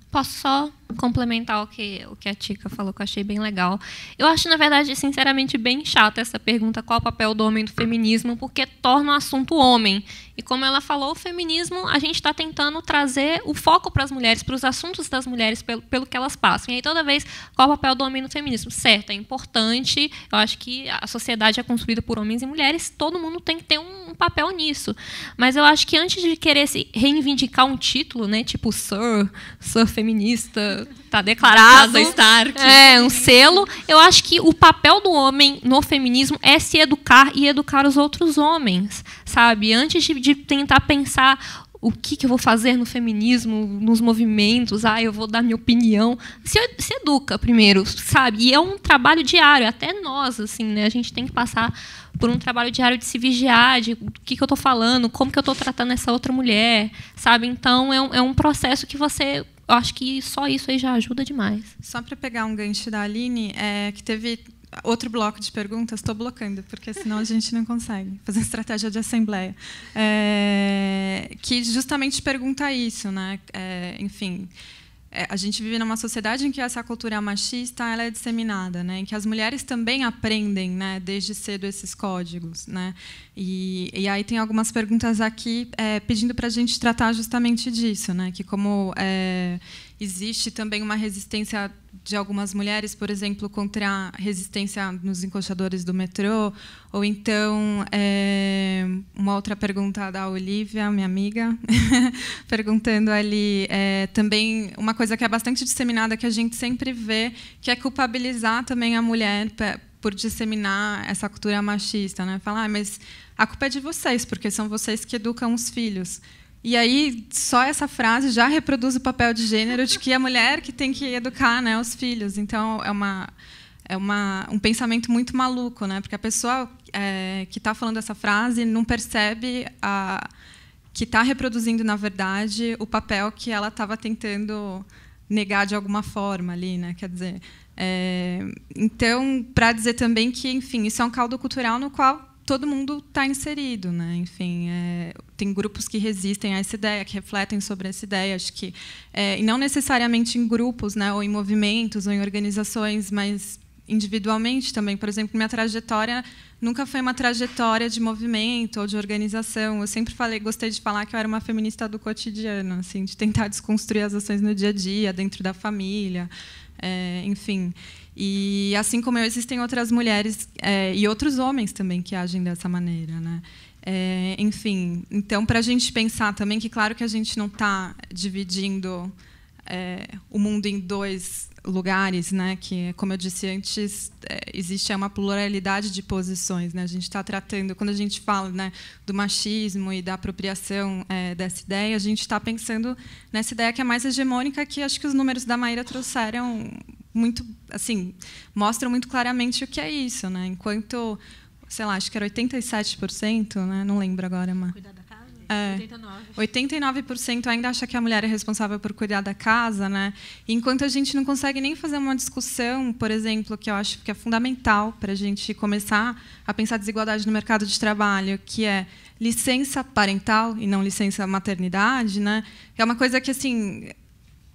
Posso só complementar o que a Tica falou, que eu achei bem legal. Eu acho, na verdade, sinceramente, bem chata essa pergunta, qual é o papel do homem do feminismo, porque torna o assunto homem. E, como ela falou, o feminismo, a gente está tentando trazer o foco para as mulheres, para os assuntos das mulheres, pelo que elas passam. E aí, toda vez, qual é o papel do homem no feminismo? Certo, é importante, eu acho que a sociedade é construída por homens e mulheres, todo mundo tem que ter um papel nisso. Mas eu acho que antes de querer se reivindicar um título, né, tipo Sir feminista, tá declarado, um selo, eu acho que o papel do homem no feminismo é se educar e educar os outros homens, sabe? Antes de tentar pensar o que eu vou fazer no feminismo, nos movimentos, eu vou dar minha opinião, se educa primeiro, sabe? E é um trabalho diário, até nós, assim, né? A gente tem que passar por um trabalho diário de se vigiar, de o que eu estou falando, como que eu estou tratando essa outra mulher, sabe? Então, é um processo que eu acho que só isso aí já ajuda demais. Só para pegar um gancho da Aline, que teve outro bloco de perguntas, estou blocando, porque senão a gente não consegue fazer estratégia de assembleia. Que justamente pergunta isso, né? Enfim, a gente vive numa sociedade em que essa cultura machista ela é disseminada, né? Em que as mulheres também aprendem, né, desde cedo esses códigos, né? E aí tem algumas perguntas aqui pedindo para a gente tratar justamente disso, né? Que como existe também uma resistência de algumas mulheres, por exemplo, contra a resistência nos encoxadores do metrô, ou então, uma outra pergunta da Olivia, minha amiga, perguntando ali, também uma coisa que é bastante disseminada, que a gente sempre vê, que é culpabilizar também a mulher por disseminar essa cultura machista, né? Falar, mas a culpa é de vocês, porque são vocês que educam os filhos. E aí, só essa frase já reproduz o papel de gênero de que é a mulher que tem que educar, né, os filhos. Então, é um pensamento muito maluco, né? Porque a pessoa que está falando essa frase não percebe que está reproduzindo, na verdade, o papel que ela estava tentando negar de alguma forma ali, né? Quer dizer, então, para dizer também que, enfim, isso é um caldo cultural no qual todo mundo está inserido, né? Enfim, tem grupos que resistem a essa ideia, que refletem sobre essa ideia, acho que e não necessariamente em grupos, né? Ou em movimentos, ou em organizações, mas individualmente também. Por exemplo, minha trajetória nunca foi uma trajetória de movimento ou de organização. Eu sempre gostei de falar que eu era uma feminista do cotidiano, assim, de tentar desconstruir as ações no dia a dia, dentro da família, enfim. E, assim como eu, existem outras mulheres e outros homens também que agem dessa maneira, né? Enfim, então, para a gente pensar também que, claro que a gente não está dividindo o mundo em dois lugares, né? Que, como eu disse antes, existe uma pluralidade de posições, né? A gente está tratando, quando a gente fala, né, do machismo e da apropriação dessa ideia, a gente está pensando nessa ideia que é mais hegemônica, que acho que os números da Maíra trouxeram muito, assim, mostram muito claramente o que é isso, né? Enquanto, sei lá, acho que era 87%, né? Não lembro agora, mas cuidar da casa? 89% ainda acha que a mulher é responsável por cuidar da casa, né? Enquanto a gente não consegue nem fazer uma discussão, por exemplo, que eu acho que é fundamental para a gente começar a pensar desigualdade no mercado de trabalho, que é licença parental e não licença maternidade, né? É uma coisa que, assim,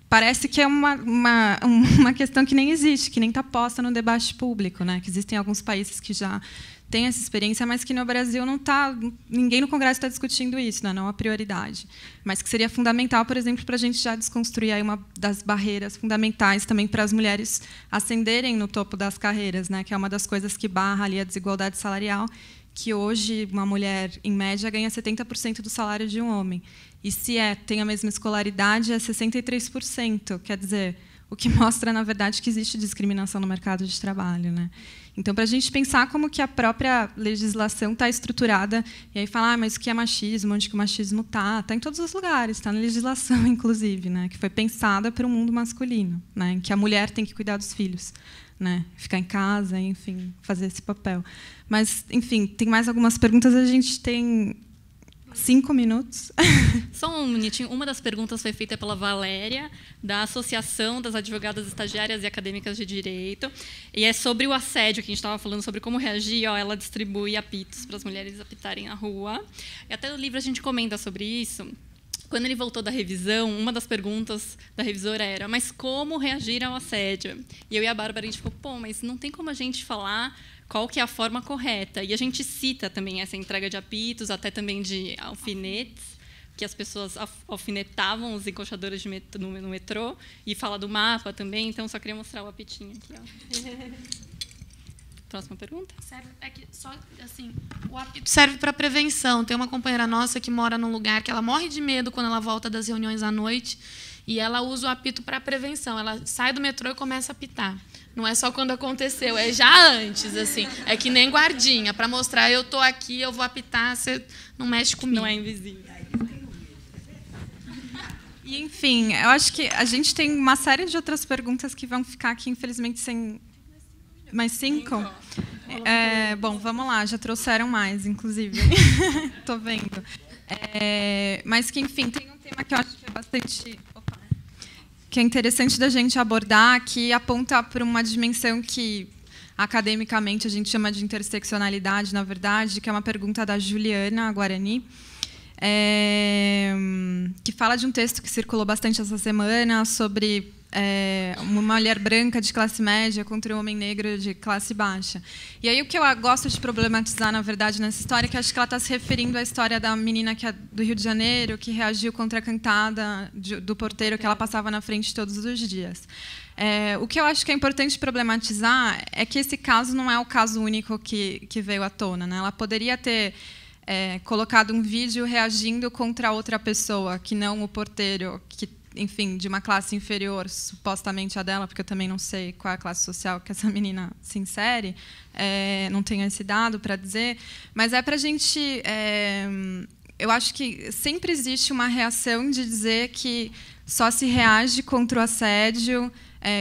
parece que é uma questão que nem existe, que nem está posta no debate público, né? Que existem alguns países que já têm essa experiência, mas que no Brasil não está, ninguém no Congresso está discutindo isso, né? Não é uma prioridade, mas que seria fundamental, por exemplo, para a gente já desconstruir aí uma das barreiras fundamentais também para as mulheres ascenderem no topo das carreiras, né? Que é uma das coisas que barra ali a desigualdade salarial, que hoje uma mulher, em média, ganha 70% do salário de um homem. E se tem a mesma escolaridade, é 63%. Quer dizer, o que mostra, na verdade, que existe discriminação no mercado de trabalho, né? Então, para a gente pensar como que a própria legislação está estruturada, e aí falar, mas o que é machismo, onde que o machismo está? Está em todos os lugares, está na legislação, inclusive, né? Que foi pensada para o mundo masculino, né? Em que a mulher tem que cuidar dos filhos, né? Ficar em casa, enfim, fazer esse papel. Mas, enfim, tem mais algumas perguntas, a gente tem 5 minutos. Só um minutinho. Uma das perguntas foi feita pela Valéria, da Associação das Advogadas Estagiárias e Acadêmicas de Direito, e é sobre o assédio, que a gente estava falando sobre como reagir. Ela distribui apitos para as mulheres apitarem na rua. E até no livro a gente comenta sobre isso. Quando ele voltou da revisão, uma das perguntas da revisora era: mas como reagir ao assédio? E eu e a Bárbara, a gente ficou, mas não tem como a gente falar qual que é a forma correta. E a gente cita também essa entrega de apitos, até também de alfinetes, que as pessoas alfinetavam os encoxadores no metrô, e fala do mapa também, então só queria mostrar o apitinho aqui. Ó. Próxima pergunta. O apito serve para prevenção. Tem uma companheira nossa que mora num lugar que ela morre de medo quando ela volta das reuniões à noite, e ela usa o apito para prevenção. Ela sai do metrô e começa a apitar. Não é só quando aconteceu, é já antes, assim. É que nem guardinha, para mostrar, eu estou aqui, eu vou apitar, você não mexe comigo. Não é invisível. E, enfim, eu acho que a gente tem uma série de outras perguntas que vão ficar aqui, infelizmente, sem... Mais 5? Bom, vamos lá, já trouxeram mais, inclusive. Estou vendo. Mas que, enfim, tem um tema que eu acho que é bastante... que é interessante da gente abordar, que aponta para uma dimensão que, academicamente, a gente chama de interseccionalidade, na verdade, que é uma pergunta da Juliana Guarani, que fala de um texto que circulou bastante essa semana sobre uma mulher branca de classe média contra um homem negro de classe baixa. E aí o que eu gosto de problematizar, na verdade, nessa história, é que eu acho que ela está se referindo à história da menina que é do Rio de Janeiro, que reagiu contra a cantada do porteiro que ela passava na frente todos os dias. O que eu acho que é importante problematizar é que esse caso não é o caso único que veio à tona, né? Ela poderia ter colocado um vídeo reagindo contra outra pessoa, que não o porteiro, que, enfim, de uma classe inferior, supostamente a dela, porque eu também não sei qual é a classe social que essa menina se insere, não tenho esse dado para dizer, mas é para a gente... eu acho que sempre existe uma reação de dizer que só se reage contra o assédio,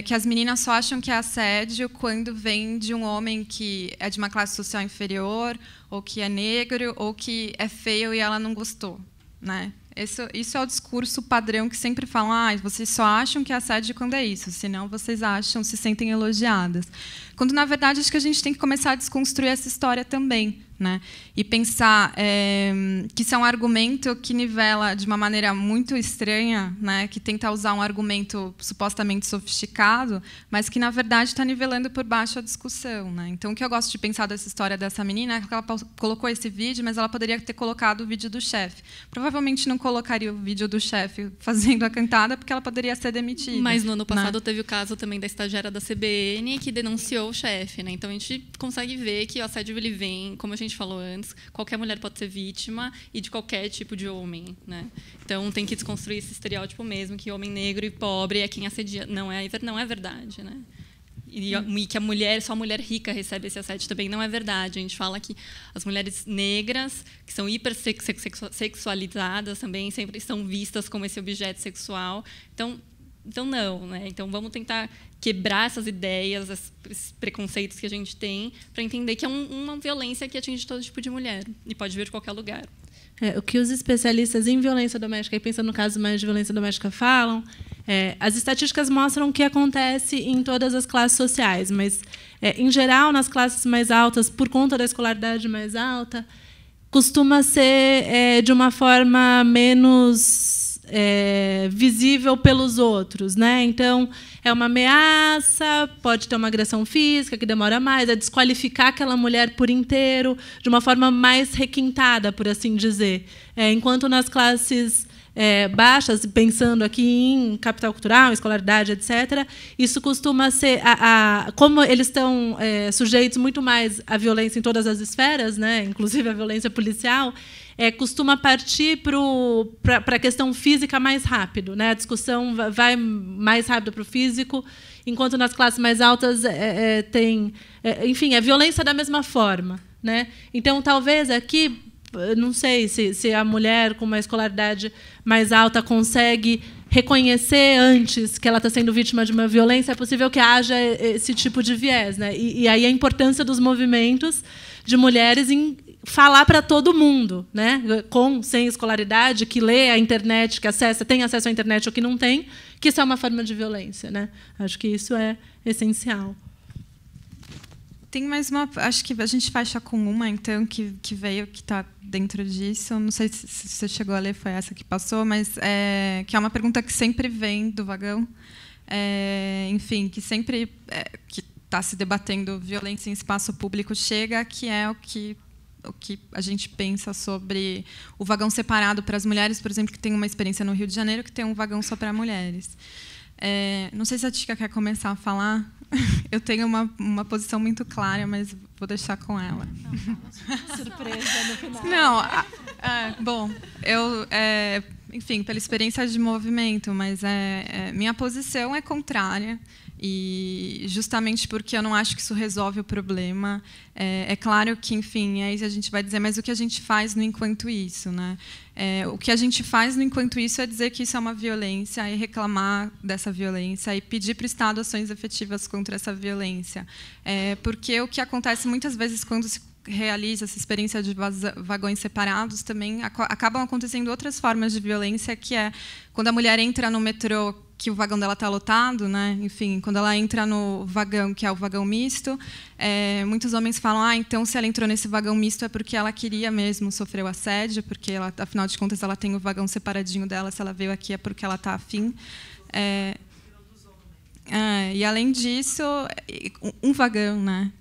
que as meninas só acham que é assédio quando vem de um homem que é de uma classe social inferior, ou que é negro, ou que é feio e ela não gostou, né? Isso é o discurso padrão que sempre falam: vocês só acham que é assédio quando é isso, senão vocês se sentem elogiadas. Quando, na verdade, acho que a gente tem que começar a desconstruir essa história também, né? E pensar que isso é um argumento que nivela de uma maneira muito estranha, né? Que tenta usar um argumento supostamente sofisticado, mas que, na verdade, está nivelando por baixo a discussão, né? Então, o que eu gosto de pensar dessa história dessa menina é que ela colocou esse vídeo, mas ela poderia ter colocado o vídeo do chefe. Provavelmente não colocaria o vídeo do chefe fazendo a cantada, porque ela poderia ser demitida. Mas no ano passado, né? Teve o caso também da estagiária da CBN que denunciou o chefe, né? Então a gente consegue ver que o assédio ele vem, como a gente falou antes, qualquer mulher pode ser vítima e de qualquer tipo de homem, né? Então tem que desconstruir esse estereótipo mesmo, que homem negro e pobre é quem assedia. Não é verdade, né? E que só a mulher rica recebe esse assédio também não é verdade. A gente fala que as mulheres negras, que são hipersexualizadas também, sempre são vistas como esse objeto sexual. Então não, né? Então vamos tentar quebrar essas ideias, esses preconceitos que a gente tem, para entender que é uma violência que atinge todo tipo de mulher e pode vir de qualquer lugar. O que os especialistas em violência doméstica, e pensando no caso mais de violência doméstica, falam, as estatísticas mostram o que acontece em todas as classes sociais, mas, em geral, nas classes mais altas, por conta da escolaridade mais alta, costuma ser de uma forma menos visível pelos outros, né? Então, é uma ameaça, pode ter uma agressão física que demora mais, é desqualificar aquela mulher por inteiro, de uma forma mais requintada, por assim dizer. Enquanto nas classes baixas, pensando aqui em capital cultural, escolaridade, etc., isso costuma ser... como eles estão sujeitos muito mais à violência em todas as esferas, né? Inclusive a violência policial, costuma partir para a questão física mais rápido, né? A discussão vai mais rápido para o físico, enquanto nas classes mais altas tem... enfim, é violência da mesma forma, né? Então, talvez aqui, não sei se a mulher com uma escolaridade mais alta consegue reconhecer antes que ela está sendo vítima de uma violência, é possível que haja esse tipo de viés, né? E aí a importância dos movimentos de mulheres em falar para todo mundo, né? Sem escolaridade, que lê a internet, que tem acesso à internet ou que não tem, que isso é uma forma de violência, né? Acho que isso é essencial. Tem mais uma, acho que a gente fecha com uma, então, que veio, que está dentro disso. Não sei se você chegou a ler, foi essa que passou, mas que é uma pergunta que sempre vem do vagão. Enfim, que sempre que está se debatendo violência em espaço público chega, que é o que a gente pensa sobre o vagão separado para as mulheres, por exemplo, que tem uma experiência no Rio de Janeiro, que tem um vagão só para mulheres. Não sei se a Tica quer começar a falar. Eu tenho uma posição muito clara, mas vou deixar com ela. Surpresa no final. Não, bom, enfim, pela experiência de movimento, mas minha posição é contrária. E justamente porque eu não acho que isso resolve o problema. É claro que, enfim, aí a gente vai dizer, mas o que a gente faz no enquanto isso, né? O que a gente faz no enquanto isso é dizer que isso é uma violência e reclamar dessa violência e pedir para o Estado ações efetivas contra essa violência. Porque o que acontece muitas vezes quando se realiza essa experiência de vagões separados, também acabam acontecendo outras formas de violência, que é quando a mulher entra no metrô, que o vagão dela está lotado, né? Enfim, quando ela entra no vagão, que é o vagão misto, muitos homens falam: então, se ela entrou nesse vagão misto é porque ela queria mesmo sofrer o assédio, porque ela, afinal de contas, ela tem o vagão separadinho dela, se ela veio aqui é porque ela está afim. E além disso, um vagão, né?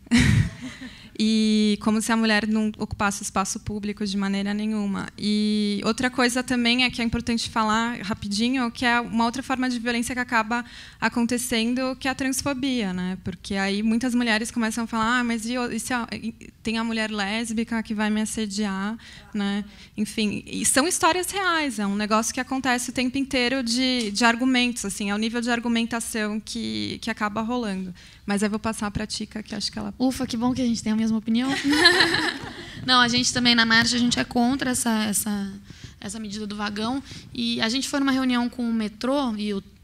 E como se a mulher não ocupasse espaço público de maneira nenhuma. E outra coisa também que é importante falar rapidinho, que é uma outra forma de violência que acaba acontecendo, que é a transfobia, né? Porque aí muitas mulheres começam a falar, mas e se tem a mulher lésbica que vai me assediar, né? Enfim, e são histórias reais, é um negócio que acontece o tempo inteiro de argumentos, assim, é o nível de argumentação que acaba rolando. Mas eu vou passar para a Tica, que acho que ela... Ufa, que bom que a gente tem a mesma opinião. Não, a gente também, na marcha, a gente é contra essa medida do vagão. E a gente foi numa reunião com o metrô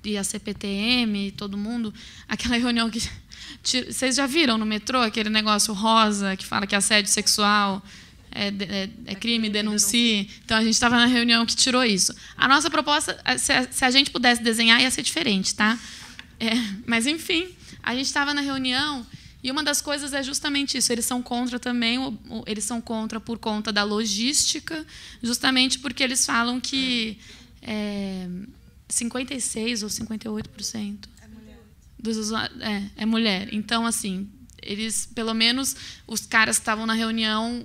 e a CPTM e todo mundo. Aquela reunião que... Vocês já viram no metrô aquele negócio rosa que fala que assédio sexual é crime, denuncie? Então, a gente estava na reunião que tirou isso. A nossa proposta, se a gente pudesse desenhar, ia ser diferente, tá? Mas, enfim... A gente estava na reunião e uma das coisas é justamente isso. Eles são contra também, eles são contra por conta da logística, justamente porque eles falam que 56% ou 58% dos usuários é mulher. Então, assim, eles, pelo menos, os caras que estavam na reunião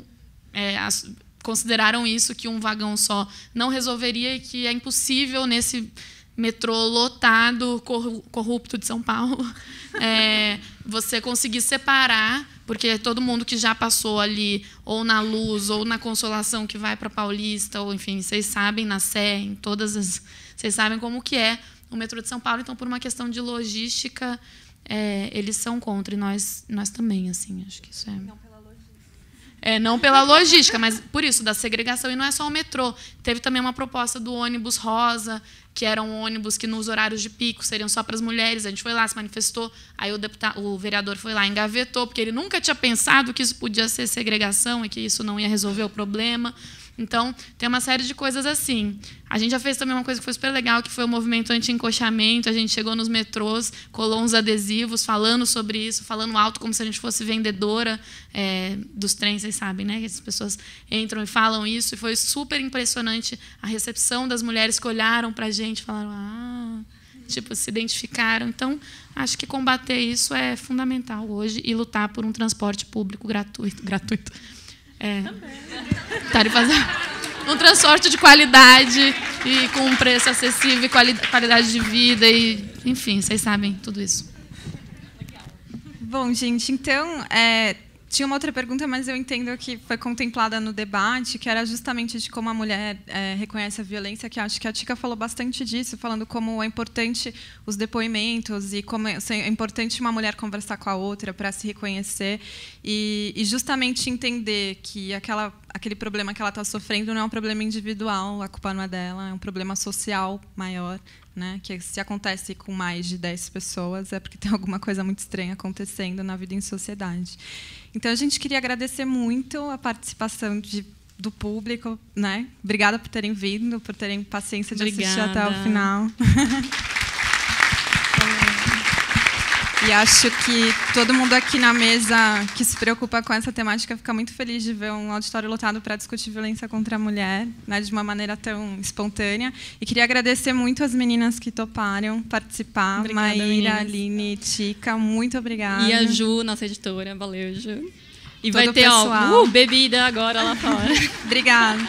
consideraram isso, que um vagão só não resolveria e que é impossível nesse metrô lotado, corrupto de São Paulo, você conseguir separar, porque todo mundo que já passou ali, ou na Luz, ou na Consolação, que vai para Paulista, ou enfim, vocês sabem, na Sé, em todas as... Vocês sabem como que é o metrô de São Paulo, então, por uma questão de logística, eles são contra, e nós também, assim, acho que isso não pela logística, mas por isso, da segregação. E não é só o metrô. Teve também uma proposta do ônibus rosa, que era um ônibus que nos horários de pico seriam só para as mulheres. A gente foi lá, se manifestou, aí o vereador foi lá e engavetou, porque ele nunca tinha pensado que isso podia ser segregação e que isso não ia resolver o problema. Então, tem uma série de coisas assim. A gente já fez também uma coisa que foi super legal, que foi o movimento anti-encoxamento. A gente chegou nos metrôs, colou uns adesivos falando sobre isso, falando alto como se a gente fosse vendedora dos trens, vocês sabem, né? Que as pessoas entram e falam isso. E foi super impressionante a recepção das mulheres que olharam para a gente e falaram, se identificaram. Então, acho que combater isso é fundamental hoje e lutar por um transporte público gratuito. Um transporte de qualidade e com um preço acessível e qualidade de vida e, enfim, vocês sabem tudo isso. Bom, gente, então tinha uma outra pergunta, mas eu entendo que foi contemplada no debate, que era justamente de como a mulher reconhece a violência, que acho que a Tica falou bastante disso, falando como é importante os depoimentos e como é importante uma mulher conversar com a outra para se reconhecer e justamente entender que aquele problema que ela está sofrendo não é um problema individual, a culpa não é dela, é um problema social maior, né? Que se acontece com mais de 10 pessoas é porque tem alguma coisa muito estranha acontecendo na vida em sociedade. Então, a gente queria agradecer muito a participação do público, né? Obrigada por terem vindo, por terem paciência de assistir até o final. E acho que todo mundo aqui na mesa que se preocupa com essa temática fica muito feliz de ver um auditório lotado para discutir violência contra a mulher, né, de uma maneira tão espontânea. E queria agradecer muito as meninas que toparam participar. Obrigada, Maíra, meninas. Aline, Tica, muito obrigada. E a Ju, nossa editora. Valeu, Ju. E todo vai ter bebida agora lá fora. Obrigada.